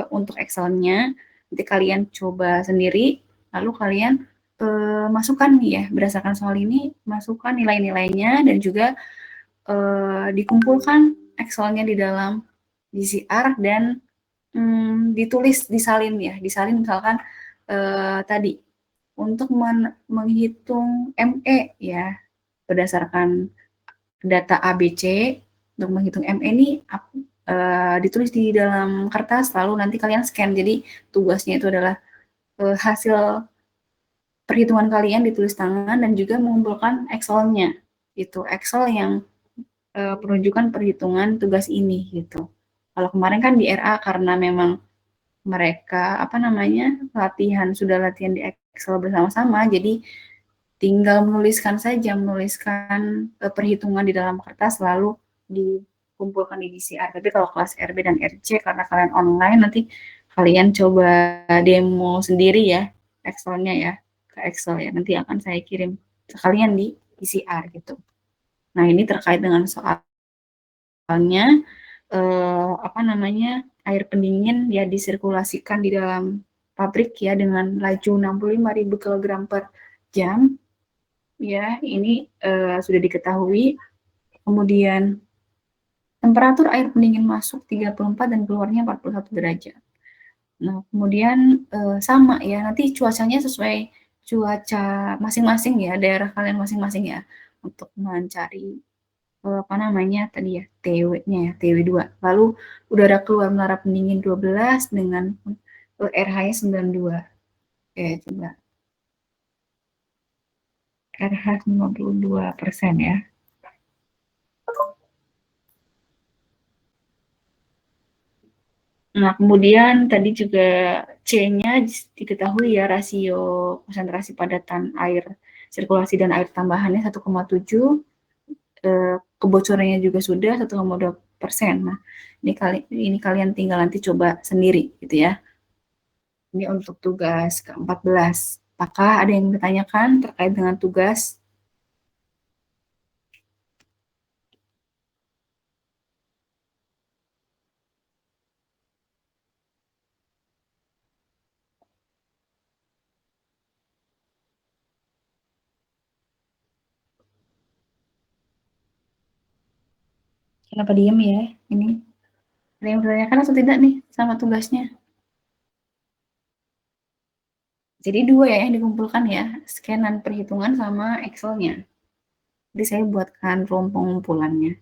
untuk Excel-nya. Nanti kalian coba sendiri, lalu kalian masukkan nih ya berdasarkan soal ini, masukkan nilai-nilainya dan juga dikumpulkan Excel-nya di dalam DCR dan ditulis, disalin ya, disalin misalkan tadi untuk menghitung ME ya berdasarkan data ABC. Untuk menghitung ME ini ditulis di dalam kertas, lalu nanti kalian scan. Jadi tugasnya itu adalah hasil perhitungan kalian ditulis tangan dan juga mengumpulkan Excel-nya. Itu Excel yang penunjukan perhitungan tugas ini gitu. Kalau kemarin kan di RA karena memang mereka sudah latihan di Excel bersama-sama, jadi tinggal menuliskan perhitungan di dalam kertas lalu dikumpulkan di DCR. Tapi kalau kelas RB dan RC karena kalian online, nanti kalian coba demo sendiri ya Excel-nya ya, ke Excel ya. Nanti akan saya kirim sekalian di DCR gitu. Nah, ini terkait dengan soalnya air pendingin ya disirkulasikan di dalam pabrik ya dengan laju 65.000 kg per jam. Ya, ini sudah diketahui. Kemudian temperatur air pendingin masuk 34 dan keluarnya 41 derajat. Nah, kemudian sama ya, nanti cuacanya sesuai cuaca masing-masing ya, daerah kalian masing-masing ya, untuk mencari tadi ya, TW-nya ya, TW2. Lalu udara keluar menara pendingin 12 dengan RH-nya 92. Oke, coba. RH 52% ya. Nah, kemudian tadi juga C-nya diketahui ya, rasio konsentrasi padatan air sirkulasi dan air tambahannya 1,7, kebocorannya juga sudah 1,2%. Nah, ini kalian tinggal nanti coba sendiri gitu ya. Ini untuk tugas ke-14. Apakah ada yang bertanyakan terkait dengan tugas? Kenapa diem ya? Ini ada yang bertanyakan atau tidak nih sama tugasnya? Jadi 2 ya yang dikumpulkan ya, scanan perhitungan sama Excel-nya. Jadi saya buatkan form pengumpulannya.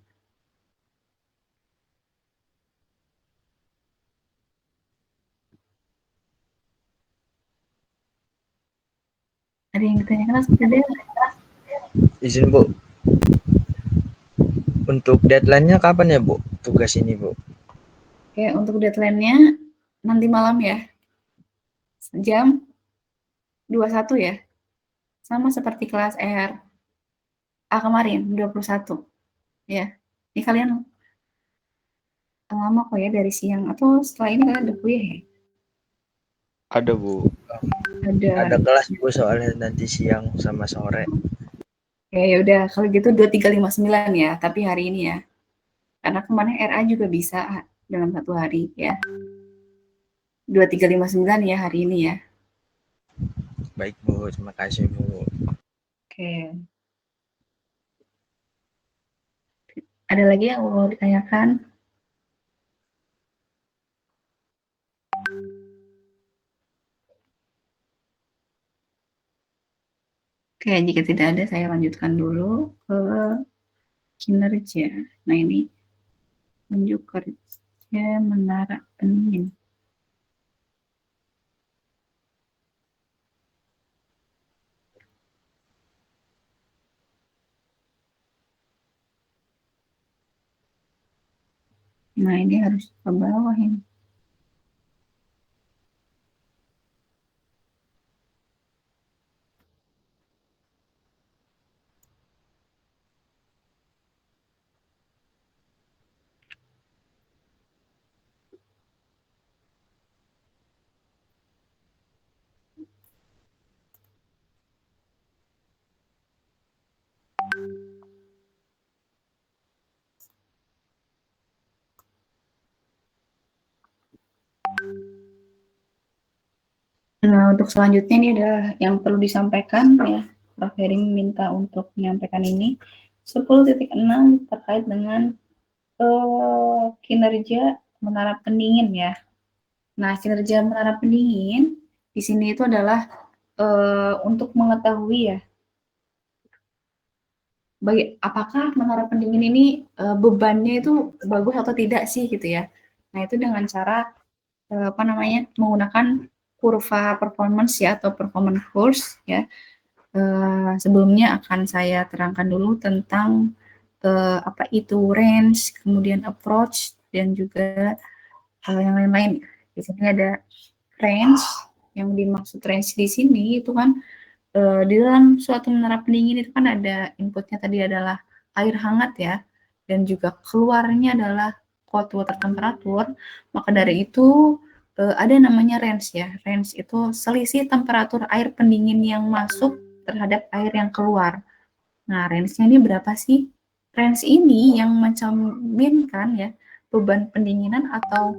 Ada yang ditanyakan atau tidak? Izin Bu, untuk deadline-nya kapan ya Bu, tugas ini Bu? Oke, untuk deadline-nya nanti malam ya, jam 21 ya, sama seperti kelas R A kemarin, 21 ya. Ini kalian lama kok ya dari siang, atau setelah ini kalian ada kuliah ya? Ada Bu, ada kelas Bu soalnya nanti siang sama sore. Oke, ya udah kalau gitu 2359 ya, tapi hari ini ya. Karena kemarin RA juga bisa dalam 1 hari ya. 2359 ya hari ini ya. Baik Bu, terima kasih Bu. Oke. Ada lagi yang mau ditanyakan? Oke, jika tidak ada saya lanjutkan dulu ke kinerja. Nah, ini unjuk kerja menara pendingin. Nah, ini harus ke bawah ini. Nah, untuk selanjutnya ini adalah yang perlu disampaikan ya. Prof. Heri minta untuk menyampaikan ini 10.6 terkait dengan kinerja menara pendingin ya. Nah, kinerja menara pendingin di sini itu adalah untuk mengetahui ya, apakah menara pendingin ini bebannya itu bagus atau tidak sih gitu ya. Nah, itu dengan cara menggunakan kurva performance ya atau performance course ya. Sebelumnya akan saya terangkan dulu tentang apa itu range, kemudian approach dan juga yang lain-lain. Di sini ada range, yang dimaksud range di sini itu kan di dalam suatu menara pendingin itu kan ada inputnya tadi adalah air hangat ya, dan juga keluarnya adalah cold water temperature. Maka dari itu ada namanya range ya. Range itu selisih temperatur air pendingin yang masuk terhadap air yang keluar. Nah, range-nya ini berapa sih? Range ini yang mencerminkan ya beban pendinginan atau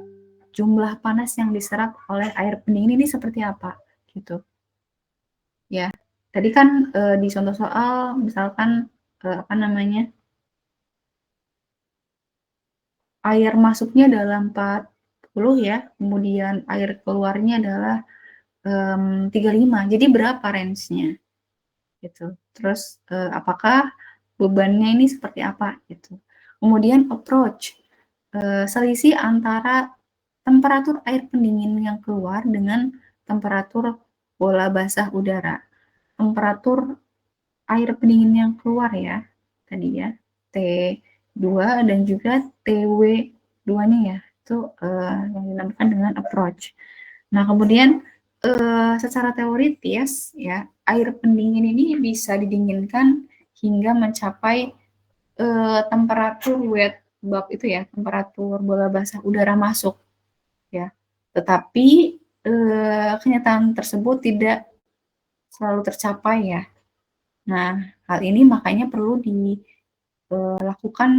jumlah panas yang diserap oleh air pendingin ini seperti apa gitu. Ya. Tadi kan di contoh soal misalkan apa namanya? Air masuknya adalah 40 ya, kemudian air keluarnya adalah 35. Jadi berapa range-nya? Gitu. Terus apakah bebannya ini seperti apa gitu. Kemudian approach, selisih antara temperatur air pendingin yang keluar dengan temperatur bola basah udara. Temperatur air pendingin yang keluar ya, tadi ya, T2 dan juga TW2-nya ya, itu yang dinamakan dengan approach. Nah, kemudian secara teoritis ya, air pendingin ini bisa didinginkan hingga mencapai temperatur wet bulb itu ya, temperatur bola basah udara masuk ya. Tetapi kenyataan tersebut tidak selalu tercapai ya. Nah, hal ini makanya perlu dilakukan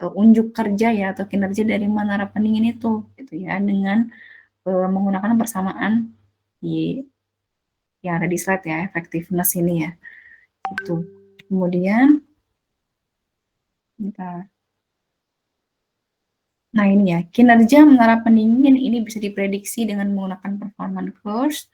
unjuk kerja ya atau kinerja dari menara pendingin itu gitu ya, dengan menggunakan persamaan di yang ada di slide ya, effectiveness ini ya. Gitu. Kemudian nah ini ya, kinerja menara pendingin ini bisa diprediksi dengan menggunakan performance course.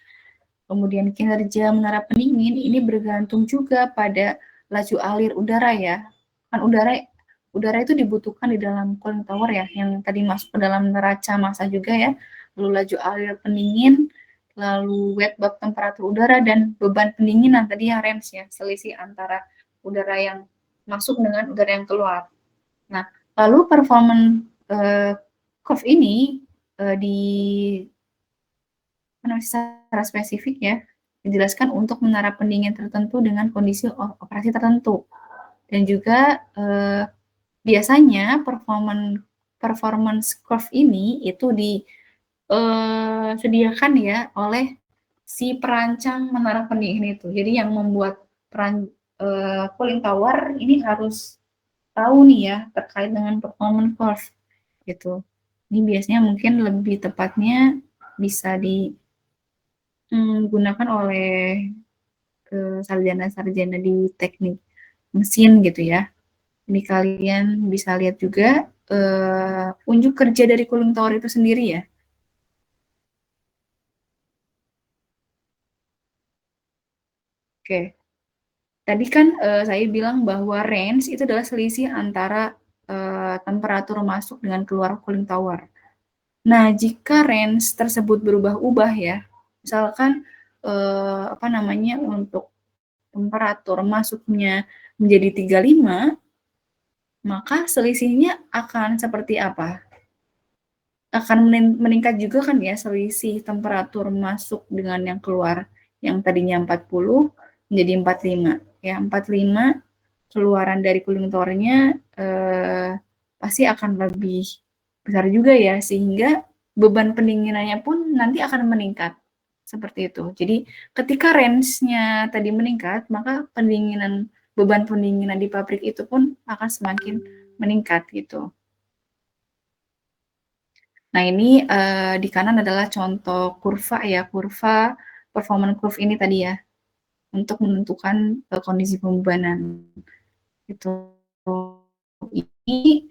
Kemudian kinerja menara pendingin ini bergantung juga pada laju alir udara ya. Kan udara itu dibutuhkan di dalam cooling tower ya, yang tadi masuk ke dalam neraca massa juga ya. Lalu laju alir pendingin, lalu wet bulb temperatur udara, dan beban pendinginan tadi yang range ya, selisih antara udara yang masuk dengan udara yang keluar. Nah, lalu performance curve ini secara spesifik ya, dijelaskan untuk menara pendingin tertentu dengan kondisi operasi tertentu. Dan juga biasanya performance curve ini itu disediakan ya oleh si perancang menara pendingin itu. Jadi yang membuat cooling tower ini harus tahu nih ya terkait dengan performance curve gitu. Ini biasanya mungkin lebih tepatnya bisa digunakan oleh sarjana-sarjana di teknik mesin gitu ya. Ini kalian bisa lihat juga unjuk kerja dari cooling tower itu sendiri ya. Oke. Tadi kan saya bilang bahwa range itu adalah selisih antara temperatur masuk dengan keluar cooling tower. Nah, jika range tersebut berubah-ubah ya, misalkan apa namanya, untuk temperatur masuknya menjadi 35, maka selisihnya akan seperti apa? Akan meningkat juga kan ya selisih temperatur masuk dengan yang keluar, yang tadinya 40 menjadi 45. Ya, 45 keluaran dari cooling tower-nya pasti akan lebih besar juga ya, sehingga beban pendinginannya pun nanti akan meningkat. Seperti itu. Jadi ketika range-nya tadi meningkat, maka beban pendinginan di pabrik itu pun akan semakin meningkat gitu. Nah, ini di kanan adalah contoh kurva ya, kurva performance curve ini tadi ya, untuk menentukan kondisi pembebanan. Itu ini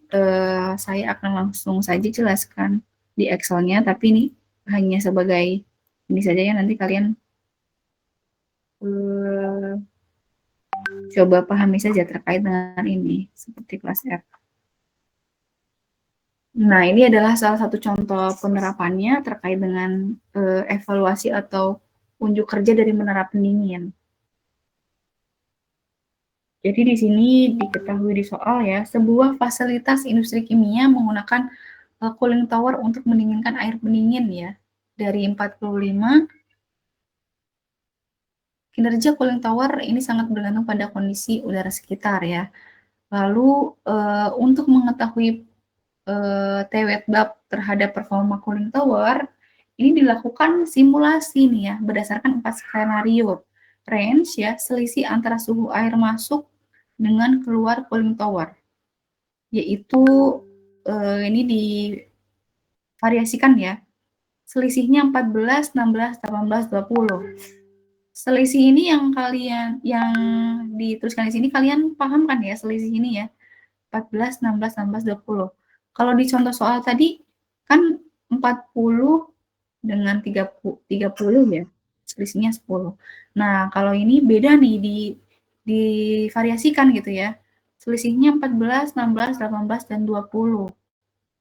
saya akan langsung saja jelaskan di Excel-nya, tapi ini hanya sebagai ini saja ya, nanti kalian coba pahami saja terkait dengan ini seperti kelas F. Nah, ini adalah salah satu contoh penerapannya terkait dengan evaluasi atau unjuk kerja dari menara pendingin. Jadi di sini diketahui di soal ya, sebuah fasilitas industri kimia menggunakan cooling tower untuk mendinginkan air pendingin ya. Dari 45, kinerja cooling tower ini sangat bergantung pada kondisi udara sekitar ya. Lalu untuk mengetahui TWetBab terhadap performa cooling tower, ini dilakukan simulasi nih ya, berdasarkan 4 skenario. Range ya, selisih antara suhu air masuk dengan keluar cooling tower. Yaitu ini divariasikan ya. Selisihnya 14, 16, 18, 20. Selisih ini yang dituliskan di sini kalian paham kan ya selisih ini ya? 14, 16, 16, 20. Kalau di contoh soal tadi kan 40 dengan 30 ya, selisihnya 10. Nah, kalau ini beda nih, divariasikan gitu ya. Selisihnya 14, 16, 18, dan 20.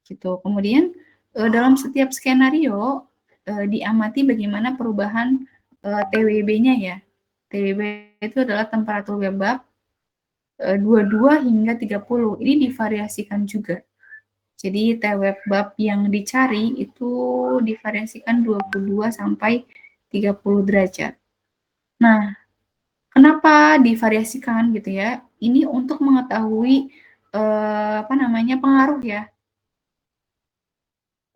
Gitu. Kemudian dalam setiap skenario diamati bagaimana perubahan TWB-nya ya. TWB itu adalah temperatur Webab 22 hingga 30. Ini divariasikan juga. Jadi TWebab yang dicari itu divariasikan 22 sampai 30 derajat. Nah, kenapa divariasikan gitu ya? Ini untuk mengetahui pengaruh ya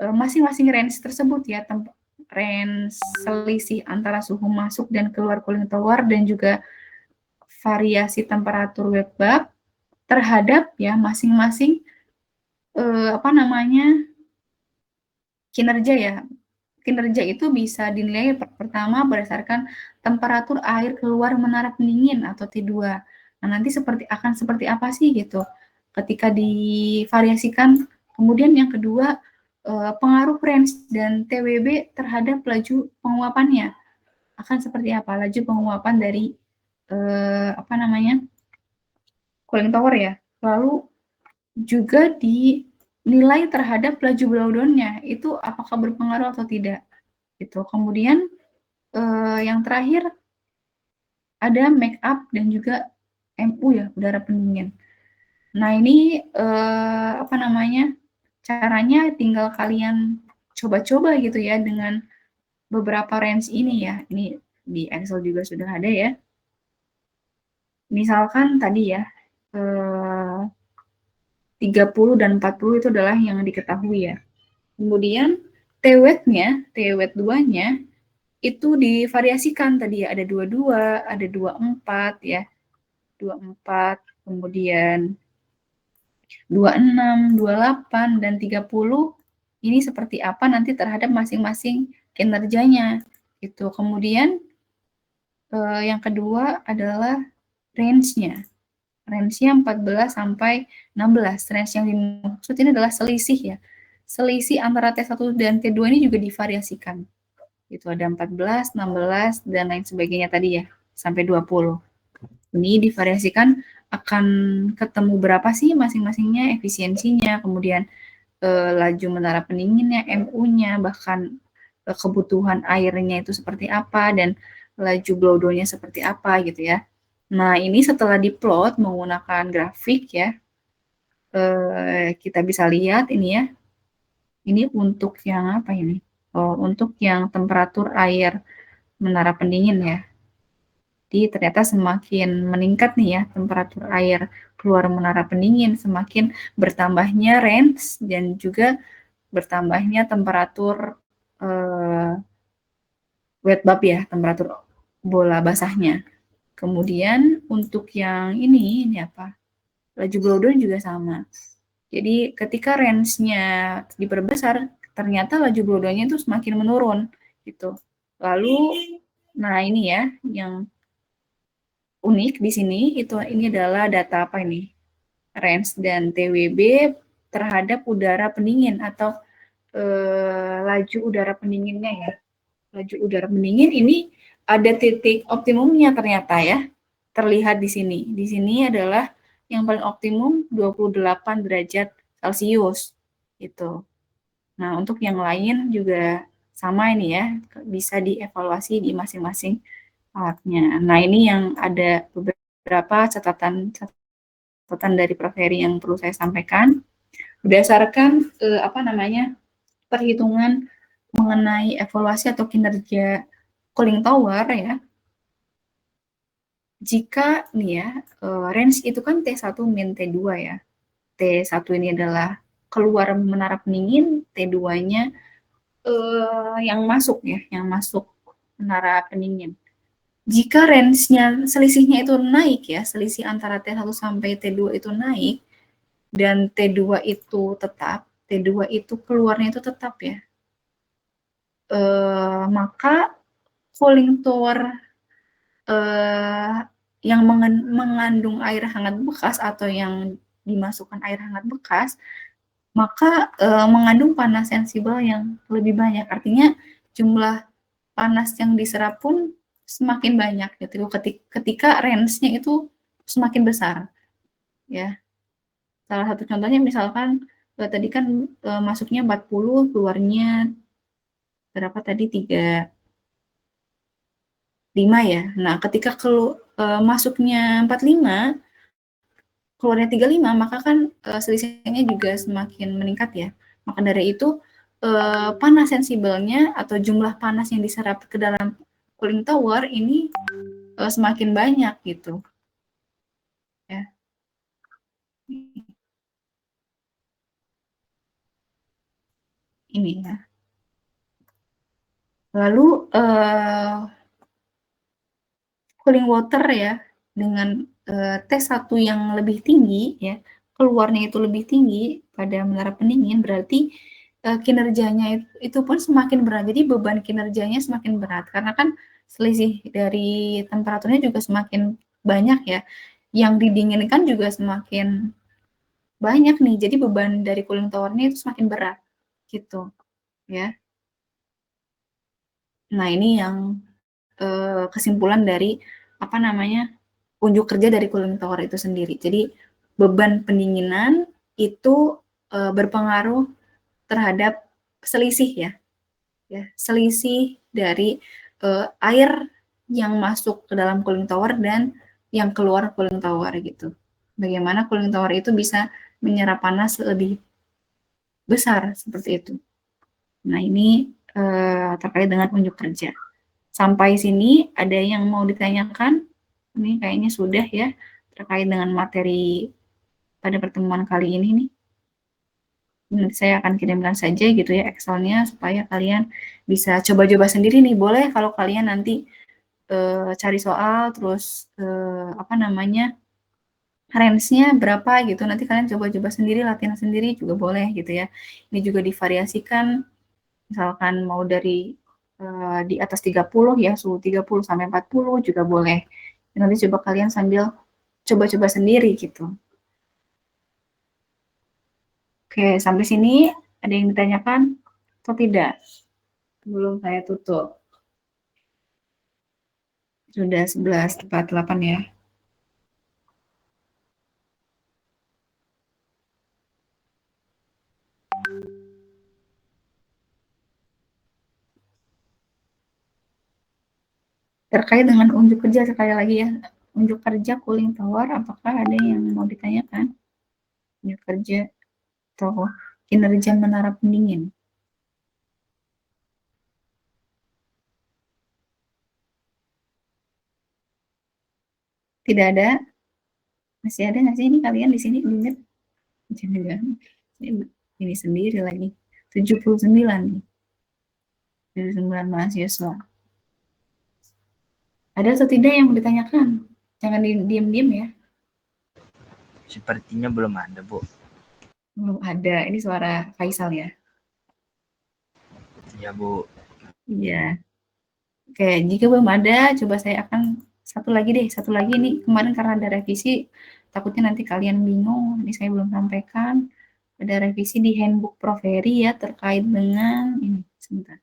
masing-masing range tersebut ya, range selisih antara suhu masuk dan keluar cooling tower dan juga variasi temperatur Webab terhadap ya masing-masing kinerja ya. Kinerja itu bisa dinilai pertama berdasarkan temperatur air keluar menara pendingin atau T2. Nah, nanti akan seperti apa sih gitu ketika divariasikan. Kemudian yang kedua, pengaruh range dan TWB terhadap laju penguapannya. Akan seperti apa laju penguapan dari cooling tower ya. Lalu juga dinilai terhadap laju blowdown-nya, itu apakah berpengaruh atau tidak. Gitu. Kemudian yang terakhir ada make up dan juga MU ya, udara pendingin. Nah, ini caranya tinggal kalian coba-coba gitu ya dengan beberapa range ini ya. Ini di Excel juga sudah ada ya. Misalkan tadi ya 30 dan 40 itu adalah yang diketahui ya. Kemudian TWet-nya, TWet 2-nya itu divariasikan tadi ya, ada 22, ada 24 ya. 24, kemudian 26, 28 dan 30 ini seperti apa nanti terhadap masing-masing kinerjanya. Itu. Kemudian yang kedua adalah range-nya. Range-nya 14 sampai 16. Range yang dimaksud ini adalah selisih ya. Selisih antara T1 dan T2 ini juga divariasikan. Itu ada 14, 16, dan lain sebagainya tadi ya, sampai 20. Ini divariasikan akan ketemu berapa sih masing-masingnya, efisiensinya, kemudian laju menara pendinginnya, MU-nya, bahkan kebutuhan airnya itu seperti apa, dan laju blowdown-nya seperti apa gitu ya. Nah, ini setelah diplot menggunakan grafik ya, kita bisa lihat ini ya. Ini untuk yang apa ini? Oh, untuk yang temperatur air menara pendingin ya. Jadi ternyata semakin meningkat nih ya temperatur air keluar menara pendingin, semakin bertambahnya range dan juga bertambahnya temperatur wet bulb ya, temperatur bola basahnya. Kemudian untuk yang ini apa? Laju blowdown juga sama. Jadi ketika range-nya diperbesar, ternyata laju blowdown-nya itu semakin menurun gitu. Lalu, nah ini ya yang unik di sini ini adalah data apa ini? Range dan TWB terhadap udara pendingin atau laju udara pendinginnya ya. Laju udara pendingin ini ada titik optimumnya ternyata ya. Terlihat di sini. Di sini adalah yang paling optimum 28 derajat Celcius. Gitu. Nah, untuk yang lain juga sama ini ya, bisa dievaluasi di masing-masing alatnya. Nah, ini yang ada beberapa catatan dari Prof. Heri yang perlu saya sampaikan. Berdasarkan perhitungan mengenai evaluasi atau kinerja cooling tower ya. Jika nih ya, range itu kan T1 min T2 ya. T1 ini adalah keluar menara pendingin, T2-nya yang masuk ya, yang masuk menara pendingin. Jika range-nya, selisihnya itu naik ya, selisih antara T1 sampai T2 itu naik, dan T2 itu tetap, T2 itu keluarnya itu tetap ya, maka cooling tower yang mengandung air hangat bekas atau yang dimasukkan air hangat bekas, maka mengandung panas sensibel yang lebih banyak. Artinya jumlah panas yang diserap pun semakin banyak gitu ketika range-nya itu semakin besar. Ya. Salah satu contohnya misalkan tadi kan masuknya 40, keluarnya berapa tadi 35 ya. Nah, ketika masuknya 45, keluarnya 35, maka kan selisihnya juga semakin meningkat ya. Maka dari itu panas sensibelnya atau jumlah panas yang diserap ke dalam cooling tower ini semakin banyak gitu. Ya. Ini ya. Lalu cooling water ya dengan T1 yang lebih tinggi ya, keluarnya itu lebih tinggi pada menara pendingin, berarti kinerjanya itu pun semakin berat. Jadi beban kinerjanya semakin berat karena kan selisih dari temperaturnya juga semakin banyak ya. Yang didinginkan juga semakin banyak nih. Jadi beban dari cooling towernya itu semakin berat gitu ya. Nah, ini yang kesimpulan dari unjuk kerja dari cooling tower itu sendiri. Jadi beban pendinginan itu berpengaruh terhadap selisih ya, selisih dari air yang masuk ke dalam cooling tower dan yang keluar cooling tower gitu. Bagaimana cooling tower itu bisa menyerap panas lebih besar seperti itu. Nah, ini terkait dengan unjuk kerja. Sampai sini ada yang mau ditanyakan? Ini kayaknya sudah ya terkait dengan materi pada pertemuan kali ini nih. Nanti saya akan kirimkan saja gitu ya Excel-nya supaya kalian bisa coba-coba sendiri nih. Boleh kalau kalian nanti cari soal terus range-nya berapa gitu. Nanti kalian coba-coba sendiri, latihan sendiri juga boleh gitu ya. Ini juga divariasikan misalkan mau dari di atas 30 ya, suhu 30 sampai 40 juga boleh. Nanti coba kalian sambil coba-coba sendiri gitu. Oke, sampai sini ada yang ditanyakan atau tidak? Sebelum saya tutup. Sudah 11.48 ya. Terkait dengan unjuk kerja sekali lagi ya. Unjuk kerja cooling tower, apakah ada yang mau ditanyakan? Unjuk kerja atau kinerja menara pendingin? Tidak ada? Masih ada nggak sih ini kalian di sini ingat? Jangan. Ini sendiri lagi. 79 nih. 79 mahasiswa. Ada atau tidak yang mau ditanyakan? Jangan diam-diam ya. Sepertinya belum ada, Bu. Belum ada. Ini suara Faisal ya? Iya, Bu. Iya. Oke, jika belum ada, coba saya akan satu lagi ini kemarin karena ada revisi, takutnya nanti kalian bingung, ini saya belum sampaikan, ada revisi di handbook Prof. Heri ya terkait dengan ini, sebentar,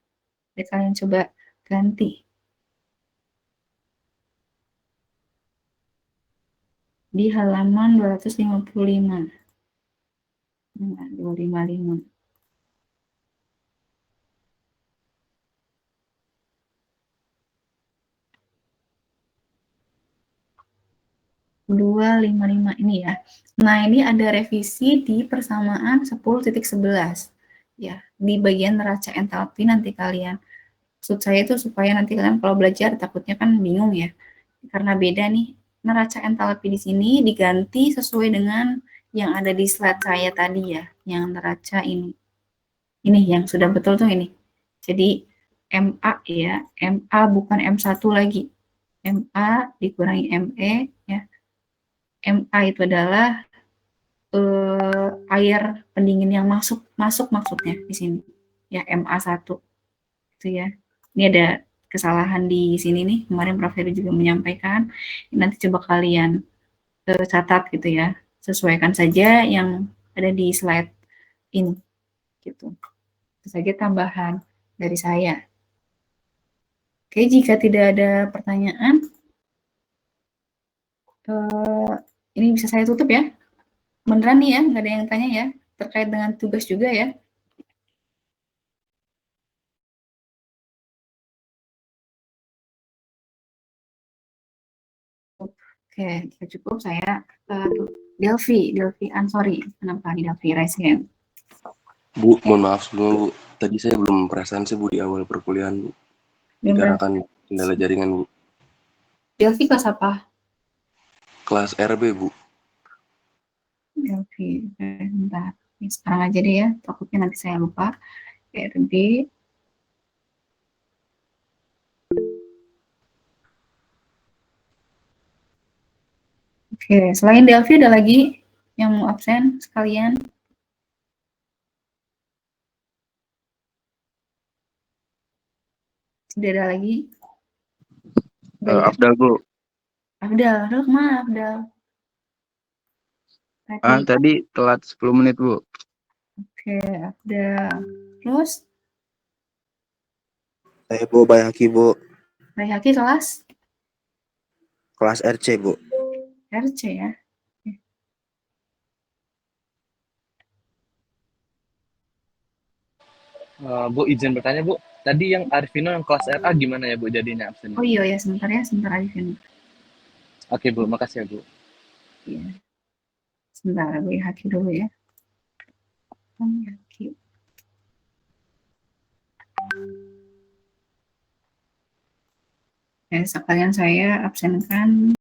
jadi kalian coba ganti. Di halaman 255. Nah, 255. 255 ini ya. Nah, ini ada revisi di persamaan 10.11. Ya, di bagian neraca entalpi nanti kalian. Maksud saya itu supaya nanti kalian kalau belajar takutnya kan bingung ya. Karena beda nih, neraca entalpi di sini diganti sesuai dengan yang ada di slide saya tadi ya, yang neraca ini. Ini yang sudah betul tuh ini. Jadi MA ya, MA bukan M1 lagi. MA dikurangi ME ya. MA itu adalah air pendingin yang masuk maksudnya di sini. Ya, MA1 itu ya. Ini ada kesalahan di sini nih. Kemarin Prof. Heri juga menyampaikan. Nanti coba kalian catat gitu ya. Sesuaikan saja yang ada di slide ini gitu. Itu saja tambahan dari saya. Oke, jika tidak ada pertanyaan, ini bisa saya tutup ya. Beneran nih ya, nggak ada yang tanya ya, terkait dengan tugas juga ya. Oke, jika cukup saya Delvi Ansori, kenapa di Delvi raise hand? Bu, mohon maaf sebelumnya Bu. Tadi saya belum presentasi Bu di awal perkuliahan Bu. Dikarenakan kendala jaringan Bu. Delvi kelas apa? Kelas RB Bu. Delvi, bentar. Ini sekarang aja deh ya, takutnya nanti saya lupa. RB. Oke, selain Delvi ada lagi yang mau absen sekalian? Tidak ada lagi? Afdal Bu. Afdal, aduh kemana Afdal? Tadi telat 10 menit Bu. Oke, Afdal. Terus? Saya Bu Bayaki Bu. Bayaki kelas? Kelas RC Bu. RC ya. Bu, izin bertanya Bu, tadi yang Arifino yang kelas RA gimana ya Bu jadinya absen? Oh iya ya, sebentar Arifin. Oke Bu, makasih ya Bu. Iya. Sebentar, Bayaki dulu ya. Bayaki. Sekalian saya absenkan